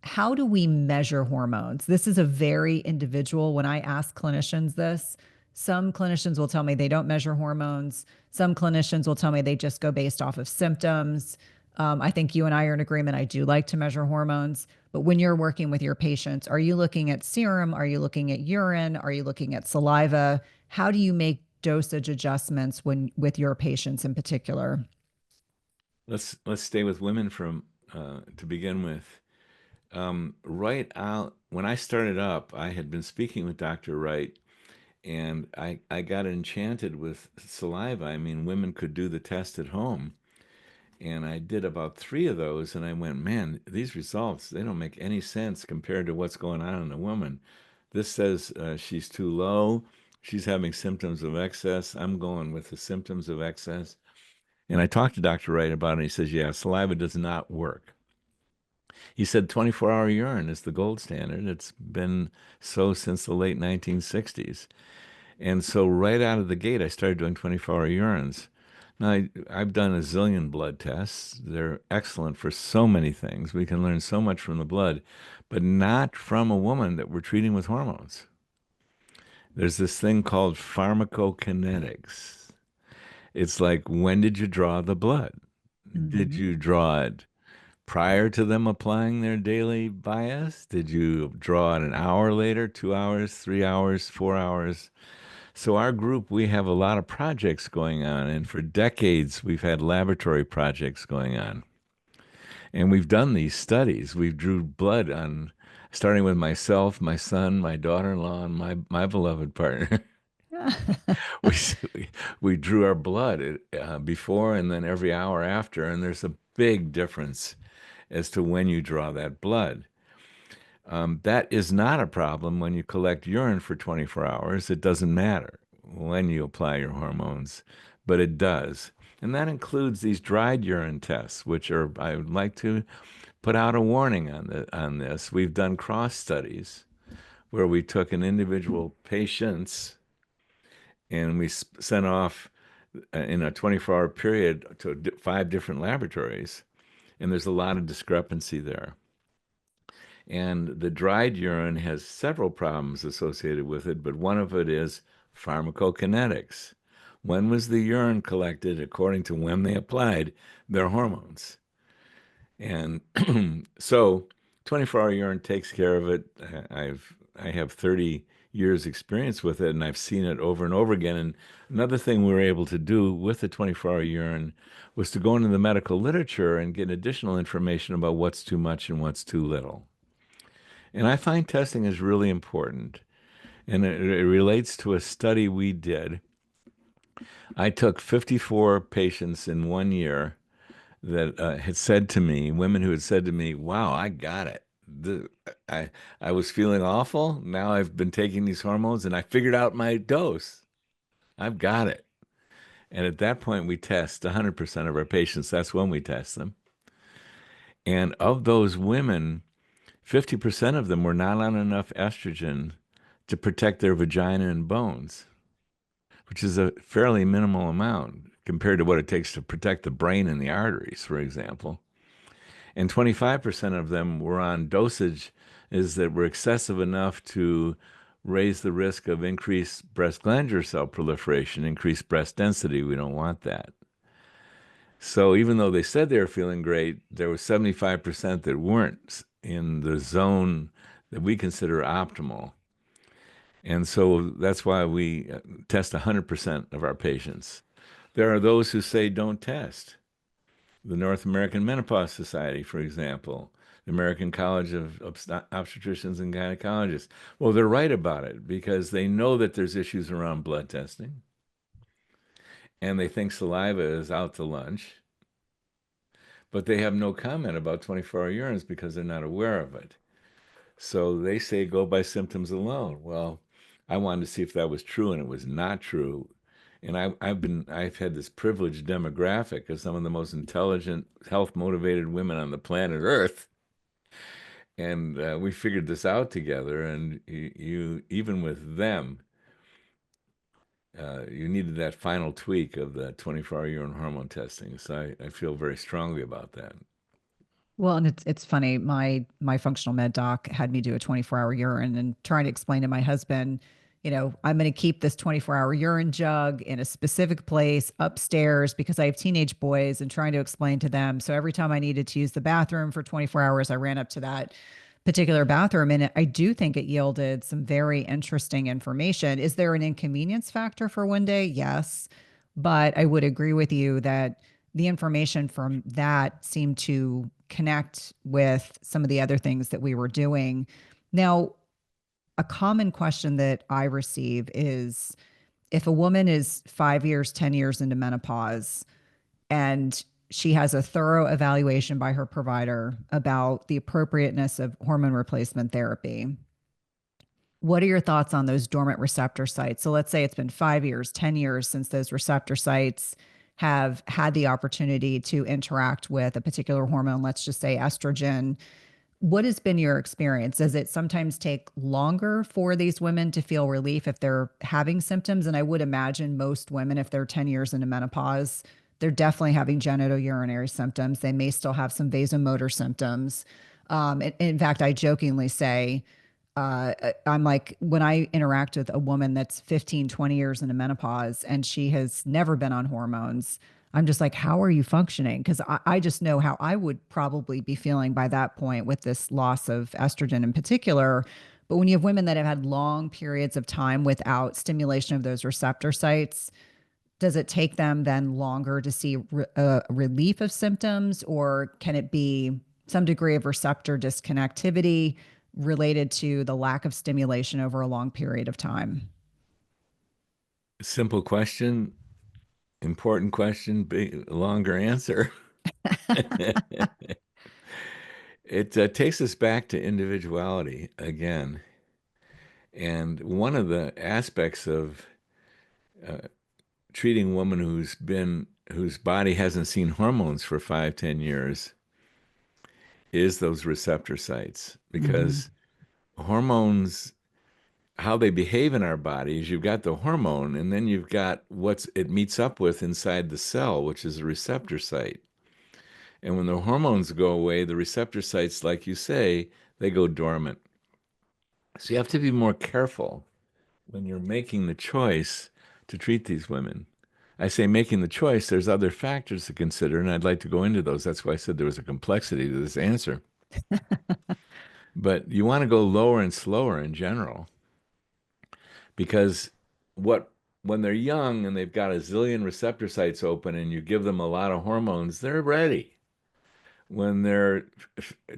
How do we measure hormones? This is a very individual. When I ask clinicians this, some clinicians will tell me they don't measure hormones. Some clinicians will tell me they just go based off of symptoms. I think you and I are in agreement. I do like to measure hormones. But when you're working with your patients, are you looking at serum? Are you looking at urine? Are you looking at saliva? How do you make dosage adjustments when with your patients in particular? Let's stay with women from to begin with. Right out when I started up, I had been speaking with Dr. Wright, and I got enchanted with saliva. I mean, women could do the test at home. And I did about three of those, and I went, man, these results, they don't make any sense compared to what's going on in a woman. This says she's too low. She's having symptoms of excess. I'm going with the symptoms of excess. And I talked to Dr. Wright about it. He says, yeah, saliva does not work. He said 24-hour urine is the gold standard. It's been so since the late 1960s. And so right out of the gate, I started doing 24-hour urines. Now, I've done a zillion blood tests. They're excellent for so many things. We can learn so much from the blood, but not from a woman that we're treating with hormones. There's this thing called pharmacokinetics. It's like, when did you draw the blood? Did Mm-hmm. you draw it prior to them applying their daily bias? Did you draw it an hour later, 2 hours, 3 hours, 4 hours? So our group, we have a lot of projects going on, and for decades we've had laboratory projects going on. And we've done these studies. We've drew blood on, starting with myself, my son, my daughter-in-law, and my beloved partner. we we drew our blood before and then every hour after, and there's a big difference as to when you draw that blood. That is not a problem when you collect urine for 24 hours. It doesn't matter when you apply your hormones, but it does. And that includes these dried urine tests, which are, I would like to put out a warning on this. We've done cross studies where we took an individual patients and we sent off in a 24-hour period to five different laboratories. And there's a lot of discrepancy there. And the dried urine has several problems associated with it, but one of it is pharmacokinetics. When was the urine collected according to when they applied their hormones? And so 24-hour urine takes care of it. I have 30 years experience with it, and I've seen it over and over again. And another thing we were able to do with the 24-hour urine was to go into the medical literature and get additional information about what's too much and what's too little. And I find testing is really important. And it relates to a study we did. I took 54 patients in 1 year that had said to me, women who had said to me, wow, I got it. the, I I was feeling awful. Now I've been taking these hormones and I figured out my dose. I've got it. And at that point, we test 100% of our patients. That's when we test them. And of those women, 50% of them were not on enough estrogen to protect their vagina and bones, which is a fairly minimal amount compared to what it takes to protect the brain and the arteries, for example. And 25% of them were on dosages that were excessive enough to raise the risk of increased breast glandular cell proliferation, increased breast density. We don't want that. So even though they said they were feeling great, there was 75% that weren't in the zone that we consider optimal. And so that's why we test 100% of our patients. There are those who say don't test. The North American Menopause Society, for example, the American College of Obstetricians and Gynecologists. Well, they're right about it because they know that there's issues around blood testing and they think saliva is out to lunch, but they have no comment about 24-hour urines because they're not aware of it. So they say go by symptoms alone. Well, I wanted to see if that was true, and it was not true. And I've had this privileged demographic of some of the most intelligent, health motivated women on the planet Earth, and we figured this out together. And you even with them, you needed that final tweak of the 24-hour urine hormone testing. So I feel very strongly about that. Well, and it's funny. My functional med doc had me do a 24-hour urine and trying to explain to my husband, I'm going to keep this 24-hour urine jug in a specific place upstairs because I have teenage boys and trying to explain to them. So every time I needed to use the bathroom for 24 hours, I ran up to that particular bathroom. And I do think it yielded some very interesting information. Is there an inconvenience factor for one day? Yes. But I would agree with you that the information from that seemed to connect with some of the other things that we were doing. Now, a common question that I receive is if a woman is 5 years, 10 years into menopause, and she has a thorough evaluation by her provider about the appropriateness of hormone replacement therapy. What are your thoughts on those dormant receptor sites? So let's say it's been 5 years, 10 years since those receptor sites have had the opportunity to interact with a particular hormone, let's just say estrogen. What has been your experience? Does it sometimes take longer for these women to feel relief if they're having symptoms? And I would imagine most women, if they're 10 years into menopause, they're definitely having genitourinary symptoms. They may still have some vasomotor symptoms. In fact, I jokingly say, I'm like, when I interact with a woman that's 15, 20 years into menopause and she has never been on hormones, I'm just like, how are you functioning? Because I just know how I would probably be feeling by that point with this loss of estrogen in particular. But when you have women that have had long periods of time without stimulation of those receptor sites, does it take them then longer to see relief of symptoms, or can it be some degree of receptor disconnectivity related to the lack of stimulation over a long period of time? Simple question, important question, big, longer answer. It takes us back to individuality again. And one of the aspects of treating a woman whose body hasn't seen hormones for 5, 10 years is those receptor sites. Mm-hmm. Because hormones, how they behave in our bodies, you've got the hormone, and then you've got what's it meets up with inside the cell, which is a receptor site. And when the hormones go away, the receptor sites, like you say, they go dormant. So you have to be more careful when you're making the choice to treat these women. I say making the choice, there's other factors to consider, and I'd like to go into those. That's why I said there was a complexity to this answer. But you want to go lower and slower in general because what when they're young and they've got a zillion receptor sites open and you give them a lot of hormones, they're ready. When they're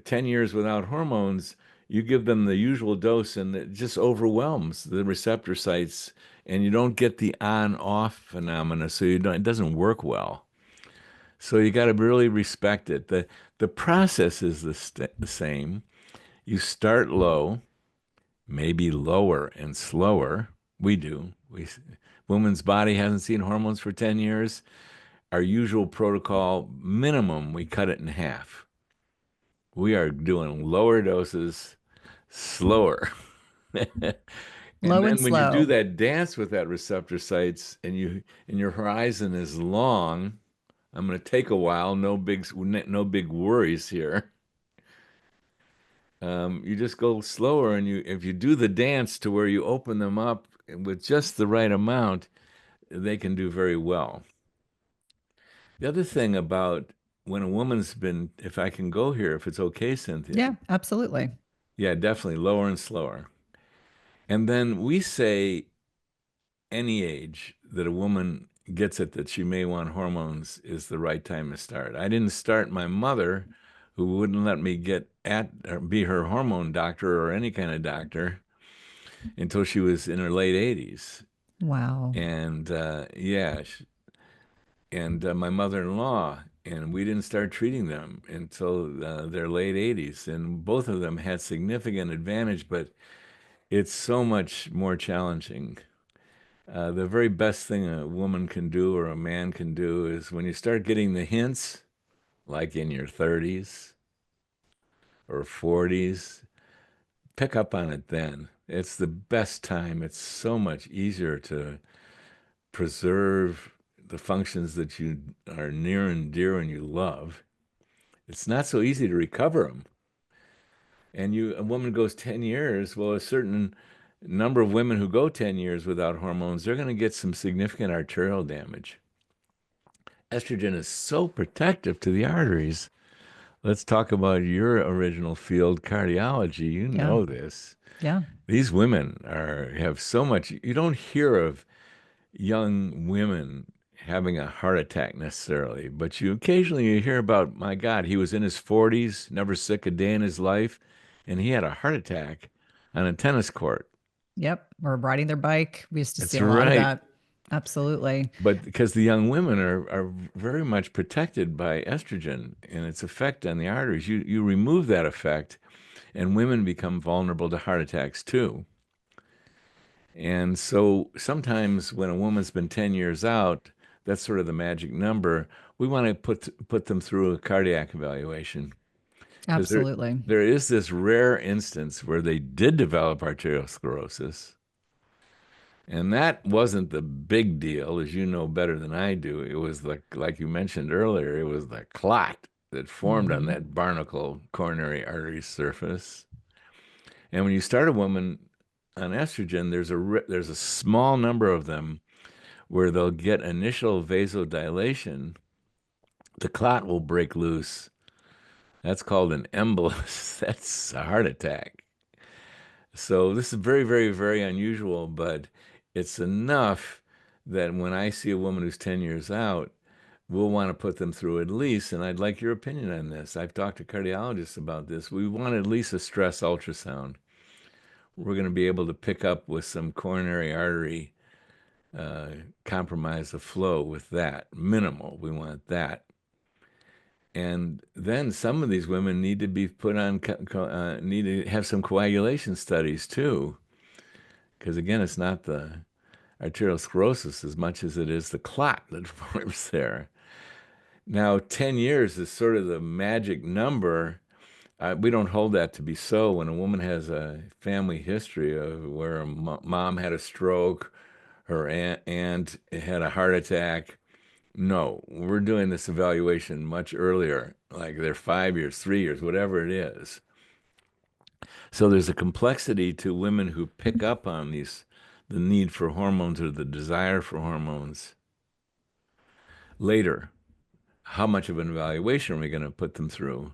10 years without hormones, you give them the usual dose and it just overwhelms the receptor sites and you don't get the on-off phenomena, so it doesn't work well. So you got to really respect it. The process is the same. You start low, maybe lower and slower. We do. Woman's body hasn't seen hormones for 10 years. Our usual protocol minimum, we cut it in half. We are doing lower doses, slower. And Low and then when you do slow. that dance with that receptor sites and your horizon is long, I'm going to take a while, no big worries here. You just go slower, and if you do the dance to where you open them up with just the right amount, they can do very well. The other thing about when a woman's been, if I can go here, if it's okay, Cynthia, Yeah, absolutely. yeah, definitely lower and slower. And then we say any age that a woman gets it that she may want hormones is the right time to start. I didn't start my mother, who wouldn't let me get at or be her hormone doctor or any kind of doctor until she was in her late 80s. Wow. And yeah, and my mother-in-law, and we didn't start treating them until their late 80s. And both of them had significant advantage, but it's so much more challenging. The very best thing a woman can do or a man can do is when you start getting the hints, like in your 30s or 40s, pick up on it then. It's the best time. It's so much easier to preserve the functions that you are near and dear and you love. It's not so easy to recover them. And a woman goes 10 years, well, a certain number of women who go 10 years without hormones, they're going to get some significant arterial damage. Estrogen is so protective to the arteries. Let's talk about your original field, cardiology. You Yeah. know this. Yeah. These women have so much. You don't hear of young women having a heart attack necessarily, but you hear about, my God, he was in his 40s, never sick a day in his life, and he had a heart attack on a tennis court. Yep. Or riding their bike. We used to see That's a lot of right. that. Absolutely. But because the young women are very much protected by estrogen and its effect on the arteries, you remove that effect, and women become vulnerable to heart attacks too. And so sometimes when a woman's been 10 years out, that's sort of the magic number. We want to put them through a cardiac evaluation because Absolutely. there is this rare instance where they did develop arteriosclerosis. And that wasn't the big deal, as you know better than I do. It was like you mentioned earlier, it was the clot that formed on Hmm. that barnacle coronary artery surface. And when you start a woman on estrogen, there's a small number of them where they'll get initial vasodilation. The clot will break loose. That's called an embolus. That's a heart attack. So this is very, very, very unusual, but it's enough that when I see a woman who's 10 years out, we'll want to put them through at least, and I'd like your opinion on this. I've talked to cardiologists about this. We want at least a stress ultrasound. We're going to be able to pick up with some coronary artery uh, compromise of flow with that. Minimal. We want that. And then some of these women need to be put on, need to have some coagulation studies too. Because again, it's not the arteriosclerosis as much as it is the clot that forms there. Now, 10 years is sort of the magic number. We don't hold that to be so. When a woman has a family history of where a mom had a stroke, her aunt had a heart attack, no, we're doing this evaluation much earlier, like they're 5 years, 3 years, whatever it is. So there's a complexity to women who pick up on the need for hormones or the desire for hormones later. How much of an evaluation are we going to put them through?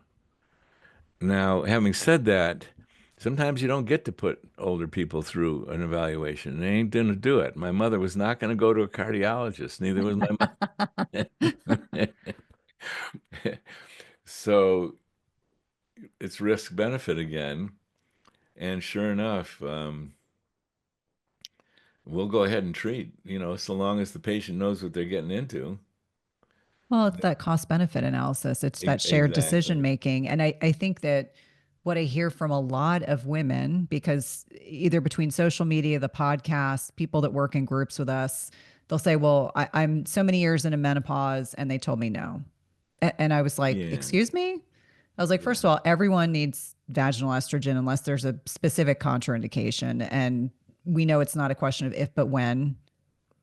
Now, having said that, sometimes you don't get to put older people through an evaluation. They ain't going to do it. My mother was not going to go to a cardiologist, neither was my So it's risk benefit again. And sure enough, we'll go ahead and treat, so long as the patient knows what they're getting into. Well, it's that cost benefit analysis. It's that shared decision Exactly. making. And I think that what I hear from a lot of women, because either between social media, the podcast, people that work in groups with us, they'll say, well, I'm so many years into menopause, and they told me no. And I was like, Yeah, excuse me? I was like, first yeah, of all, everyone needs vaginal estrogen unless there's a specific contraindication. And we know it's not a question of if, but when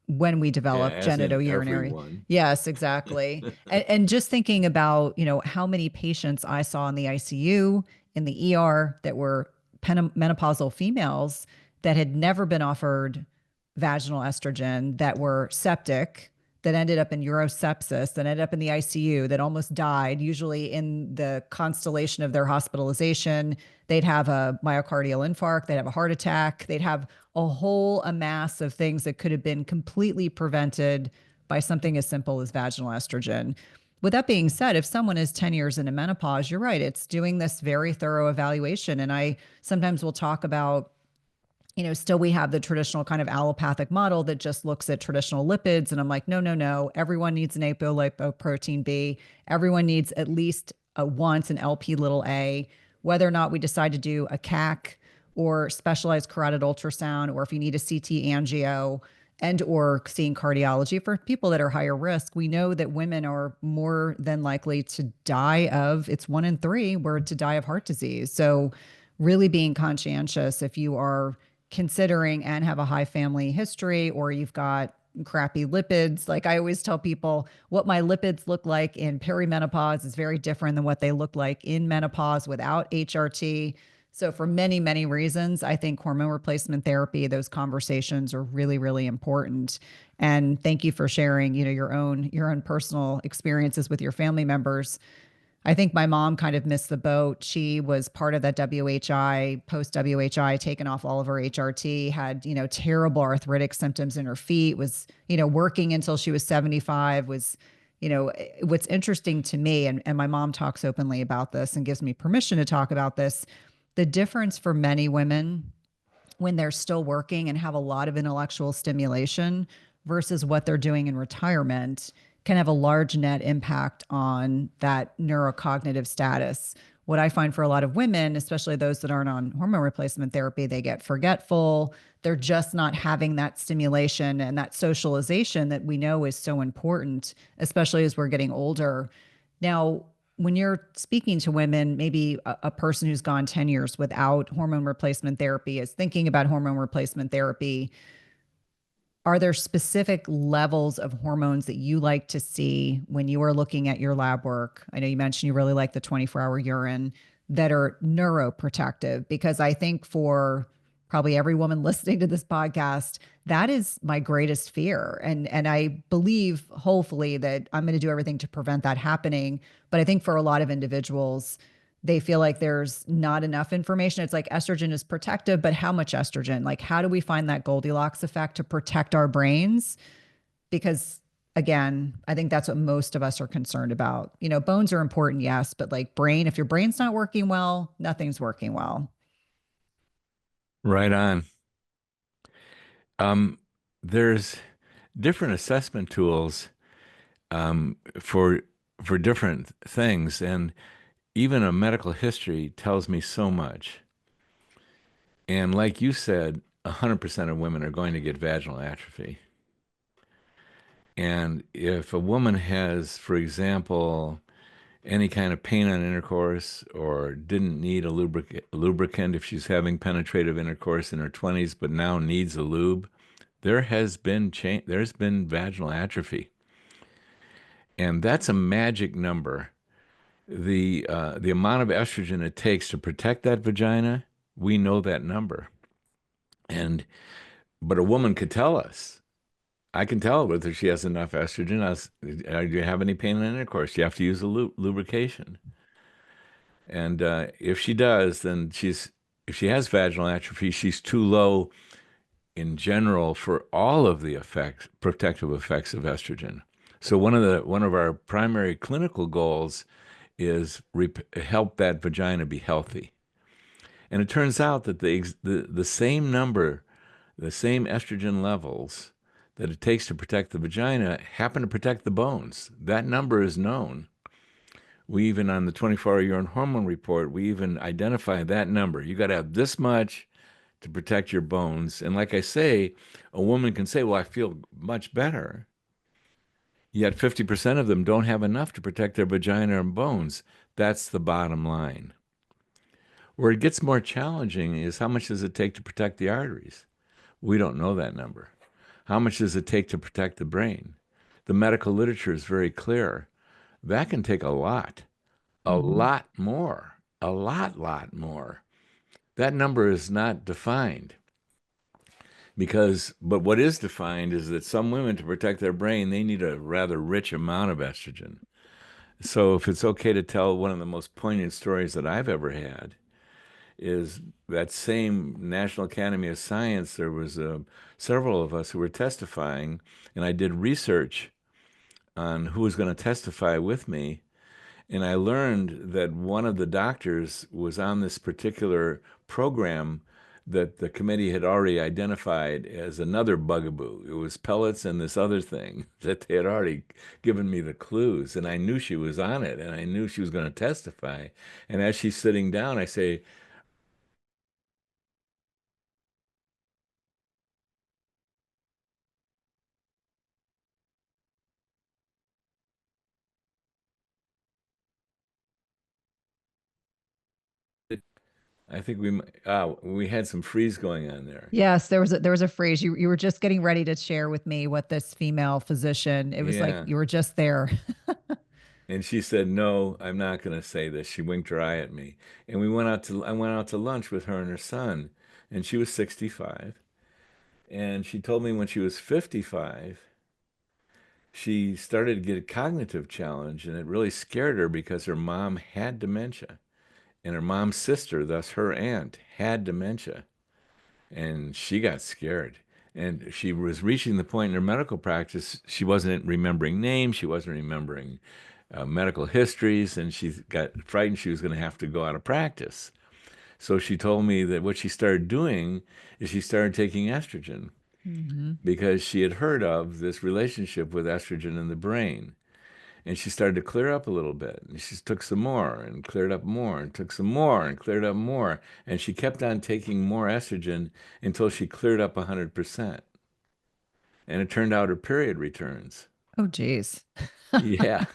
we yeah. develop As in genitourinary. everyone. Yes, exactly. And just thinking about, how many patients I saw in the ICU, in the ER that were menopausal females that had never been offered vaginal estrogen, that were septic, that ended up in urosepsis, that ended up in the ICU, that almost died. Usually in the constellation of their hospitalization, they'd have a myocardial infarct, they'd have a heart attack, they'd have a whole amass of things that could have been completely prevented by something as simple as vaginal estrogen. With that being said, if someone is 10 years into menopause, you're right, it's doing this very thorough evaluation. And I sometimes will talk about, still we have the traditional kind of allopathic model that just looks at traditional lipids. And I'm like, no, no, no. Everyone needs an apolipoprotein B. Everyone needs at least once an LP little a, whether or not we decide to do a CAC or specialized carotid ultrasound, or if you need a CT angio and or seeing cardiology for people that are higher risk. We know that women are more than likely to die of, it's 1 in 3 were to die of heart disease. So really being conscientious if you are considering and have a high family history, or you've got crappy lipids. Like I always tell people, what my lipids look like in perimenopause is very different than what they look like in menopause without HRT. So for many, many reasons, I think hormone replacement therapy, those conversations are really, really important. And thank you for sharing, your own personal experiences with your family members. I think my mom kind of missed the boat. She was part of that WHI, post WHI, taken off all of her HRT, had, terrible arthritic symptoms in her feet, was, working until she was 75, was, what's interesting to me, and my mom talks openly about this and gives me permission to talk about this. The difference for many women when they're still working and have a lot of intellectual stimulation versus what they're doing in retirement can have a large net impact on that neurocognitive status. What I find for a lot of women, especially those that aren't on hormone replacement therapy, they get forgetful. They're just not having that stimulation and that socialization that we know is so important, especially as we're getting older. Now, when you're speaking to women, maybe a person who's gone 10 years without hormone replacement therapy is thinking about hormone replacement therapy. Are there specific levels of hormones that you like to see when you are looking at your lab work? I know you mentioned you really like the 24-hour urine that are neuroprotective, because I think for probably every woman listening to this podcast, that is my greatest fear. And I believe hopefully that I'm going to do everything to prevent that happening. But I think for a lot of individuals, they feel like there's not enough information. It's like estrogen is protective, but how much estrogen? Like, how do we find that Goldilocks effect to protect our brains? Because again, I think that's what most of us are concerned about. Bones are important, yes, but like brain, if your brain's not working well, nothing's working well. Right on. Um, there's different assessment tools for different things, and even a medical history tells me so much. And like you said, 100% of women are going to get vaginal atrophy. And if a woman has, for example, any kind of pain on intercourse or didn't need a lubricant if she's having penetrative intercourse in her 20s, but now needs a lube, there's been vaginal atrophy. And that's a magic number. The amount of estrogen it takes to protect that vagina, we know that number. And but a woman could tell us. I can tell whether she has enough estrogen. Do you have any pain in intercourse? You have to use a lubrication. And if she does, then if she has vaginal atrophy, she's too low in general for all of the protective effects of estrogen. So one of our primary clinical goals is help that vagina be healthy. And it turns out that the same number, the same estrogen levels that it takes to protect the vagina happen to protect the bones. That number is known. We even on the 24-hour urine hormone report, we even identify that number. You got to have this much to protect your bones. And like I say, a woman can say, "Well, I feel much better." Yet 50% of them don't have enough to protect their vagina and bones. That's the bottom line. Where it gets more challenging is how much does it take to protect the arteries? We don't know that number. How much does it take to protect the brain? The medical literature is very clear. That can take a Mhm. lot more, lot more. That number is not defined but what is defined is that some women, to protect their brain, they need a rather rich amount of estrogen. So, if it's okay to tell one of the most poignant stories that I've ever had, is that same National Academy of Science, there was several of us who were testifying, and I did research on who was going to testify with me. And I learned that one of the doctors was on this particular program that the committee had already identified as another bugaboo. It was pellets and this other thing that they had already given me the clues. And I knew she was on it and I knew she was going to testify. And as she's sitting down, I say, I think we had some freeze going on there. Yes, there was a phrase you were just getting ready to share with me what this female physician. It was like Yeah. you were just there. And she said, "No, I'm not going to say this." She winked her eye at me. And I went out to lunch with her and her son, and she was 65. And she told me when she was 55, she started to get a cognitive challenge, and it really scared her because her mom had dementia, and her mom's sister, thus her aunt, had dementia. And she got scared. And she was reaching the point in her medical practice, she wasn't remembering names, she wasn't remembering medical histories, and she got frightened she was going to have to go out of practice. So she told me that what she started doing is she started taking estrogen Hmm. because she had heard of this relationship with estrogen in the brain. And she started to clear up a little bit. And she took some more and cleared up more and took some more and cleared up more. And she kept on taking more estrogen until she cleared up 100%. And it turned out her period returns. Oh, geez. Yeah.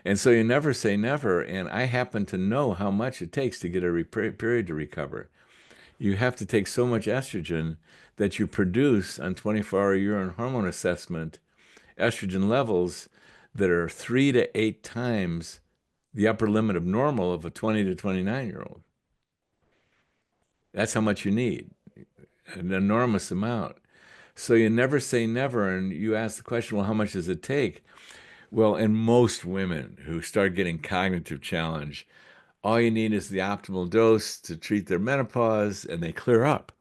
And so you never say never. And I happen to know how much it takes to get a period to recover. You have to take so much estrogen that you produce on 24-hour urine hormone assessment estrogen levels that are 3 to 8 times the upper limit of normal of a 20 to 29-year-old. That's how much you need, an enormous amount. So you never say never. And you ask the question, well, how much does it take? Well, in most women who start getting cognitive challenge, all you need is the optimal dose to treat their menopause and they clear up.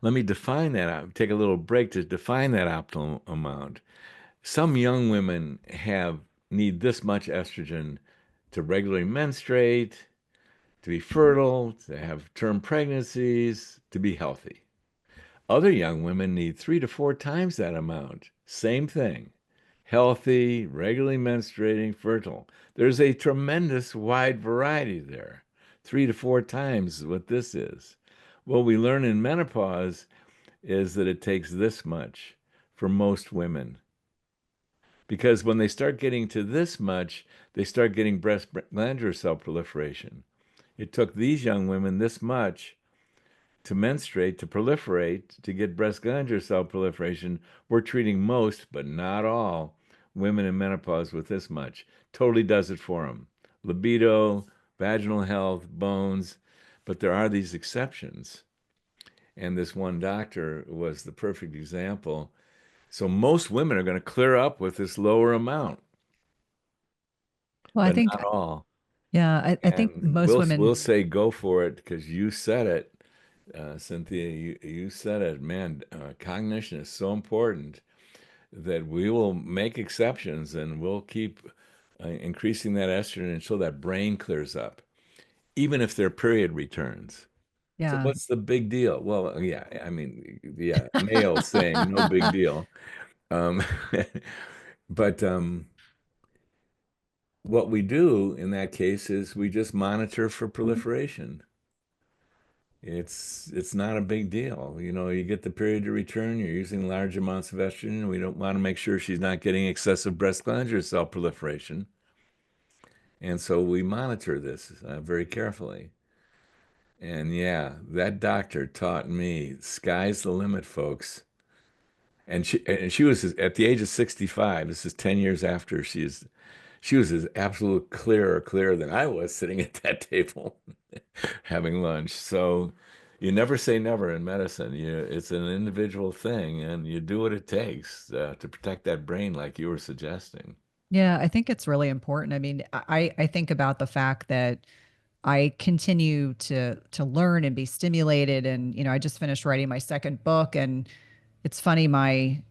Let me define that. Take a little break to define that optimal amount. Some young women have need this much estrogen to regularly menstruate, to be fertile, to have term pregnancies, to be healthy. Other young women need 3 to 4 times that amount. Same thing. Healthy, regularly menstruating, fertile. There's a tremendous wide variety there. 3 to 4 times what this is. What we learn in menopause is that it takes this much for most women. Because when they start getting to this much, they start getting breast glandular cell proliferation. It took these young women this much to menstruate, to proliferate, to get breast glandular cell proliferation. We're treating most, but not all, women in menopause with this much. Totally does it for them. Libido, vaginal health, bones, but there are these exceptions. And this one doctor was the perfect example. So most women are going to clear up with this lower amount, Well, I but think, not all. yeah, I think And most we'll women, say go for it because you said it, Cynthia. You said it, man. Cognition is so important that we will make exceptions and we'll keep increasing that estrogen until that brain clears up, even if their period returns. So yeah. what's the big deal? Well, yeah, I mean, yeah, male saying no big deal. Um, but what we do in that case is we just monitor for proliferation. It's not a big deal. You know, you get the period to return, you're using large amounts of estrogen. We don't want to make sure she's not getting excessive breast glandular cell proliferation. And so we monitor this very carefully. And yeah, that doctor taught me sky's the limit, folks. And she was at the age of 65. This is 10 years after she was as absolute clearer than I was sitting at that table having lunch. So you never say never in medicine. It's an individual thing, and you do what it takes to protect that brain, like you were suggesting. Yeah, I think it's really important. I mean, I think about the fact that I continue to learn and be stimulated. And, I just finished writing my second book. And it's funny, my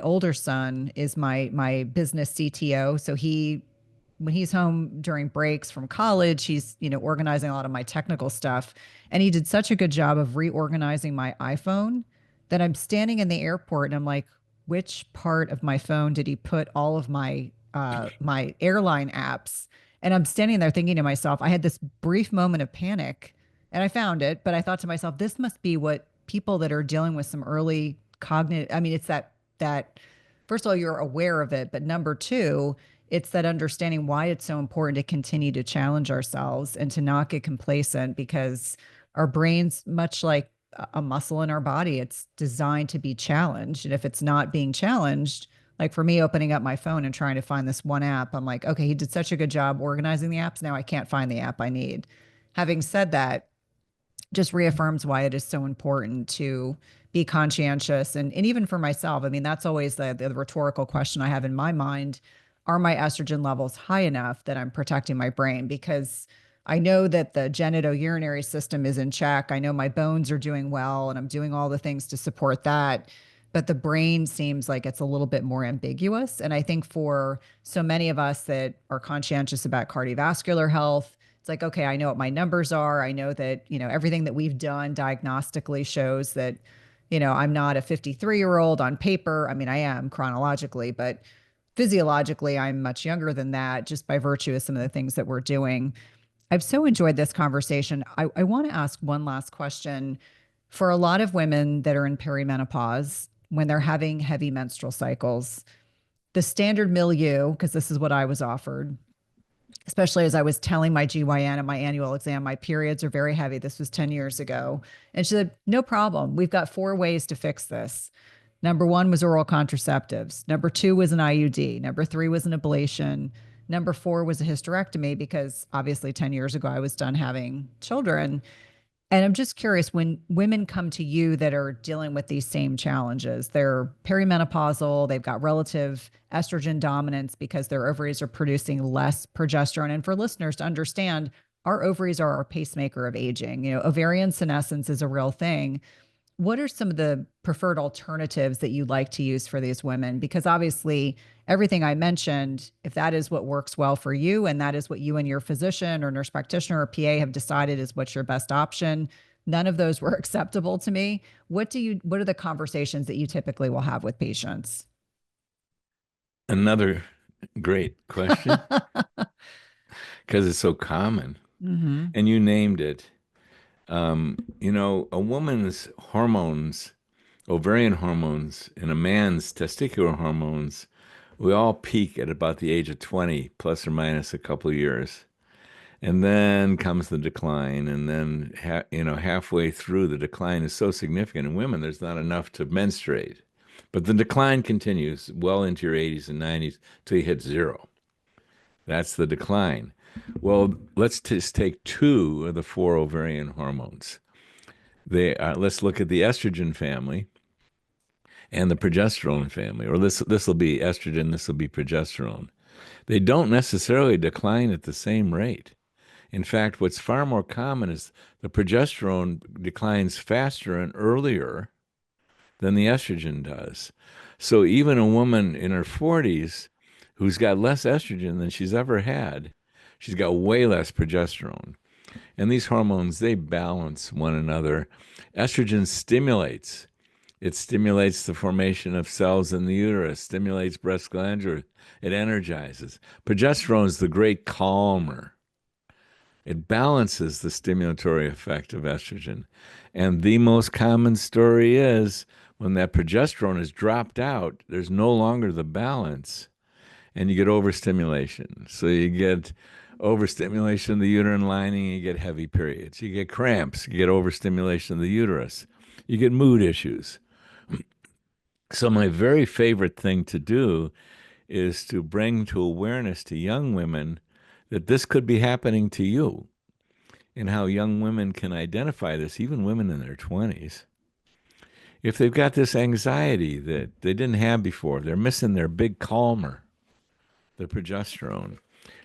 older son is my business CTO. So when he's home during breaks from college, he's, organizing a lot of my technical stuff. And he did such a good job of reorganizing my iPhone that I'm standing in the airport and I'm like, which part of my phone did he put all of my airline apps? And I'm standing there thinking to myself, I had this brief moment of panic and I found it, but I thought to myself, this must be what people that are dealing with some early cognitive, I mean, it's that first of all, you're aware of it, but number two, it's that understanding why it's so important to continue to challenge ourselves and to not get complacent because our brains, much like a muscle in our body, it's designed to be challenged. And if it's not being challenged, like for me, opening up my phone and trying to find this one app, I'm like, okay, he did such a good job organizing the apps. Now I can't find the app I need. Having said that, just reaffirms why it is so important to be conscientious. And even for myself, I mean, that's always the rhetorical question I have in my mind. Are my estrogen levels high enough that I'm protecting my brain? Because I know that the genitourinary system is in check. I know my bones are doing well and I'm doing all the things to support that. But the brain seems like it's a little bit more ambiguous. And I think for so many of us that are conscientious about cardiovascular health, it's like, okay, I know what my numbers are. I know that, everything that we've done diagnostically shows that, I'm not a 53-year-old on paper. I mean, I am chronologically, but physiologically, I'm much younger than that just by virtue of some of the things that we're doing. I've so enjoyed this conversation. I want to ask one last question. For a lot of women that are in perimenopause, when they're having heavy menstrual cycles, the standard milieu, because this is what I was offered, especially as I was telling my GYN at my annual exam, my periods are very heavy. This was 10 years ago. And she said, no problem. We've got 4 ways to fix this. Number one was oral contraceptives. Number two was an IUD. Number three was an ablation. Number four was a hysterectomy because obviously 10 years ago I was done having children. And I'm just curious when women come to you that are dealing with these same challenges, they're perimenopausal, they've got relative estrogen dominance because their ovaries are producing less progesterone. And for listeners to understand, our ovaries are our pacemaker of aging. Ovarian senescence is a real thing. What are some of the preferred alternatives that you like to use for these women? Because obviously, everything I mentioned, if that is what works well for you, and that is what you and your physician or nurse practitioner or PA have decided is what's your best option, none of those were acceptable to me. What are the conversations that you typically will have with patients? Another great question because it's so common. Hmm. And you named it. A woman's hormones, ovarian hormones, and a man's testicular hormones, we all peak at about the age of 20, plus or minus a couple of years. And then comes the decline. And then, halfway through, the decline is so significant in women, there's not enough to menstruate. But the decline continues well into your 80s and 90s till you hit zero. That's the decline. Well, let's just take two of the four ovarian hormones. Let's look at the estrogen family and the progesterone family, or this will be estrogen, this will be progesterone. They don't necessarily decline at the same rate. In fact, what's far more common is the progesterone declines faster and earlier than the estrogen does. So even a woman in her 40s who's got less estrogen than she's ever had, she's got way less progesterone. And these hormones, they balance one another. Estrogen stimulates It stimulates the formation of cells in the uterus, stimulates breast glandular, it energizes. Progesterone is the great calmer. It balances the stimulatory effect of estrogen. And the most common story is when that progesterone is dropped out, there's no longer the balance and you get overstimulation. So you get overstimulation of the uterine lining, you get heavy periods. You get cramps, you get overstimulation of the uterus. You get mood issues. So my very favorite thing to do is to bring to awareness to young women that this could be happening to you and how young women can identify this, even women in their 20s. If they've got this anxiety that they didn't have before, they're missing their big calmer, the progesterone.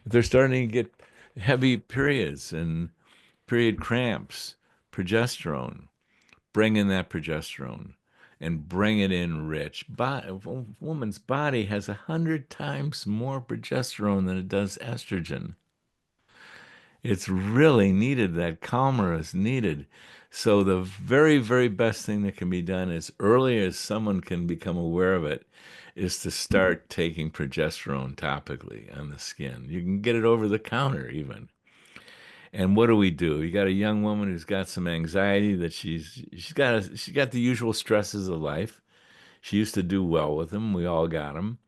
If they're starting to get heavy periods and period cramps, progesterone, bring in that progesterone and bring it in rich. A woman's body has 100 times more progesterone than it does estrogen. It's really needed. That calmer is needed. So the very, very best thing that can be done as early as someone can become aware of it is to start taking progesterone topically on the skin. You can get it over the counter even. And what do? You got a young woman who's got some anxiety that she's got the usual stresses of life. She used to do well with them. We all got them.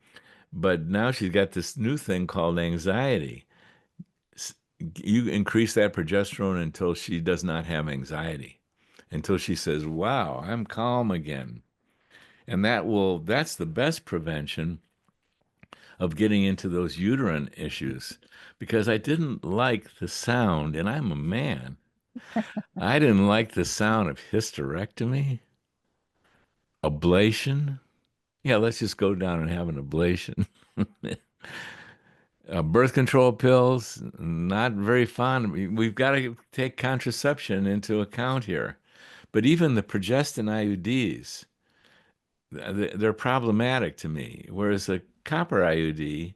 But now she's got this new thing called anxiety. You increase that progesterone until she does not have anxiety, until she says, "Wow, I'm calm again." And that's the best prevention of getting into those uterine issues because I didn't like the sound, and I'm a man. I didn't like the sound of hysterectomy, ablation. Yeah, let's just go down and have an ablation. Birth control pills, not very fond. We've got to take contraception into account here. But even the progestin IUDs, they're problematic to me. Whereas a copper IUD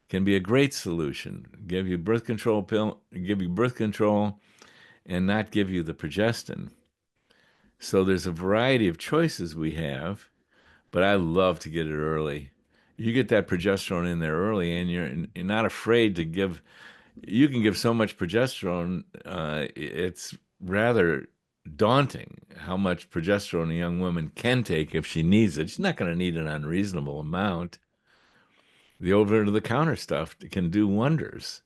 can be a great solution. Give you birth control pill, give you birth control, and not give you the progestin. So there's a variety of choices we have, but I love to get it early. You get that progesterone in there early, and you're not afraid to give. You can give so much progesterone, it's rather daunting how much progesterone a young woman can take if she needs it. She's not going to need an unreasonable amount. The over-the-counter stuff can do wonders.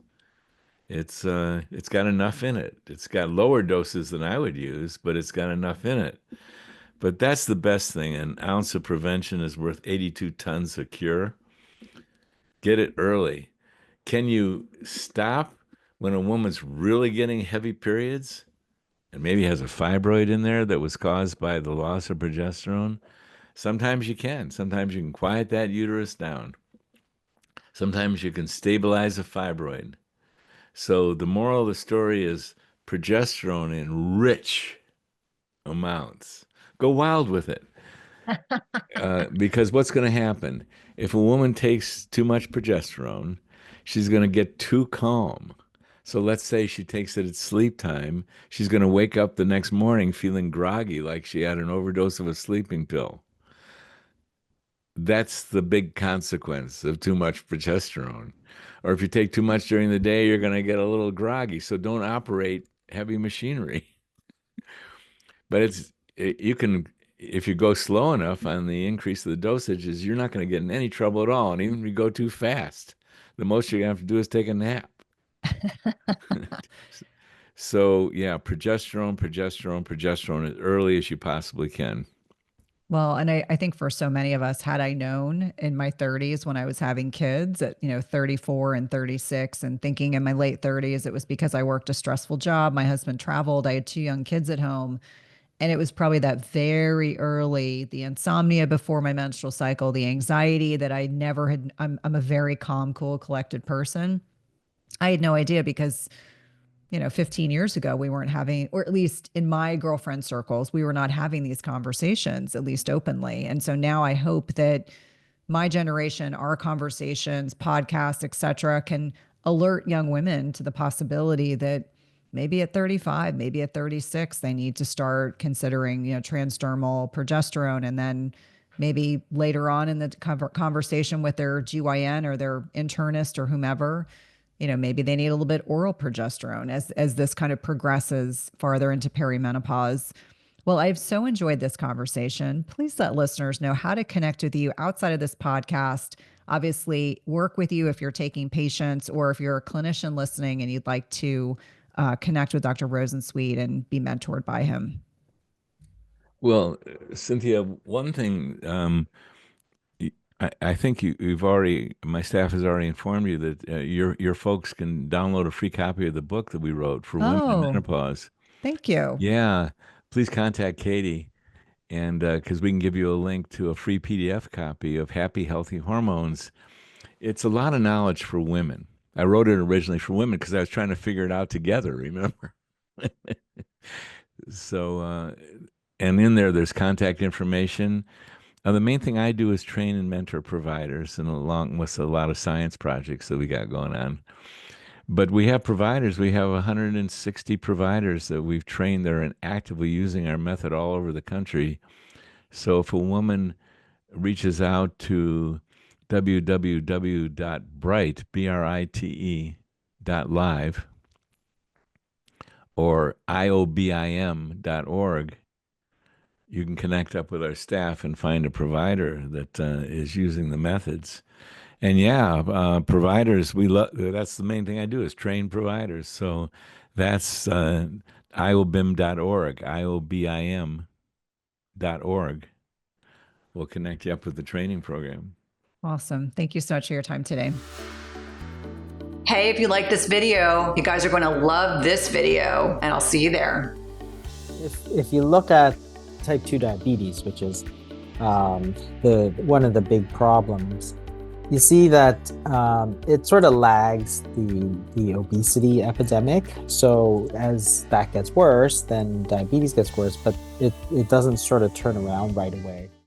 It's got enough in it. It's got lower doses than I would use, but it's got enough in it. But that's the best thing. An ounce of prevention is worth 82 tons of cure. Get it early. Can you stop when a woman's really getting heavy periods and maybe has a fibroid in there that was caused by the loss of progesterone? Sometimes you can. Sometimes you can quiet that uterus down. Sometimes you can stabilize a fibroid. So the moral of the story is progesterone in rich amounts. Go wild with it. Because what's going to happen if a woman takes too much progesterone, she's going to get too calm. So let's say she takes it at sleep time, she's going to wake up the next morning feeling groggy, like she had an overdose of a sleeping pill. That's the big consequence of too much progesterone. Or if you take too much during the day, you're going to get a little groggy. So don't operate heavy machinery. But you can, if you go slow enough on the increase of the dosages, you're not going to get in any trouble at all. And even if you go too fast, the most you're going to have to do is take a nap. So yeah, progesterone as early as you possibly can. Well, and I think for so many of us, had I known in my 30s when I was having kids at, 34 and 36, and thinking in my late 30s, it was because I worked a stressful job. My husband traveled. I had two young kids at home. And it was probably that very early, the insomnia before my menstrual cycle, the anxiety that I never had. I'm a very calm, cool, collected person. I had no idea because 15 years ago, we weren't having, or at least in my girlfriend circles, we were not having these conversations, at least openly. And so now I hope that my generation, our conversations, podcasts, et cetera, can alert young women to the possibility that maybe at 35, maybe at 36, they need to start considering, transdermal progesterone. And then maybe later on in the conversation with their GYN or their internist or whomever, maybe they need a little bit oral progesterone as this kind of progresses farther into perimenopause. Well, I've so enjoyed this conversation. Please let listeners know how to connect with you outside of this podcast. Obviously, work with you if you're taking patients or if you're a clinician listening and you'd like to connect with Dr. Rosensweet and be mentored by him. Well, Cynthia, one thing I think you've already, my staff has already informed you that your folks can download a free copy of the book that we wrote for women in Oh, menopause. thank you. Yeah, please contact Katie, and because we can give you a link to a free PDF copy of Happy Healthy Hormones. It's a lot of knowledge for women. I wrote it originally for women because I was trying to figure it out together, remember? So, and in there's contact information. The main thing I do is train and mentor providers, and along with a lot of science projects that we got going on. But we have providers. We have 160 providers that we've trained that are actively using our method all over the country. So if a woman reaches out to www.brite, B-R-I-T-E, .live or iobim.org, you can connect up with our staff and find a provider that is using the methods. And yeah, providers, we love, that's the main thing I do is train providers. So that's iobim.org, iobim.org. We'll connect you up with the training program. Awesome. Thank you so much for your time today. Hey, if you like this video, you guys are going to love this video, and I'll see you there. If you look at type 2 diabetes, which is the one of the big problems, you see that it sort of lags the obesity epidemic. So as that gets worse, then diabetes gets worse, but it doesn't sort of turn around right away.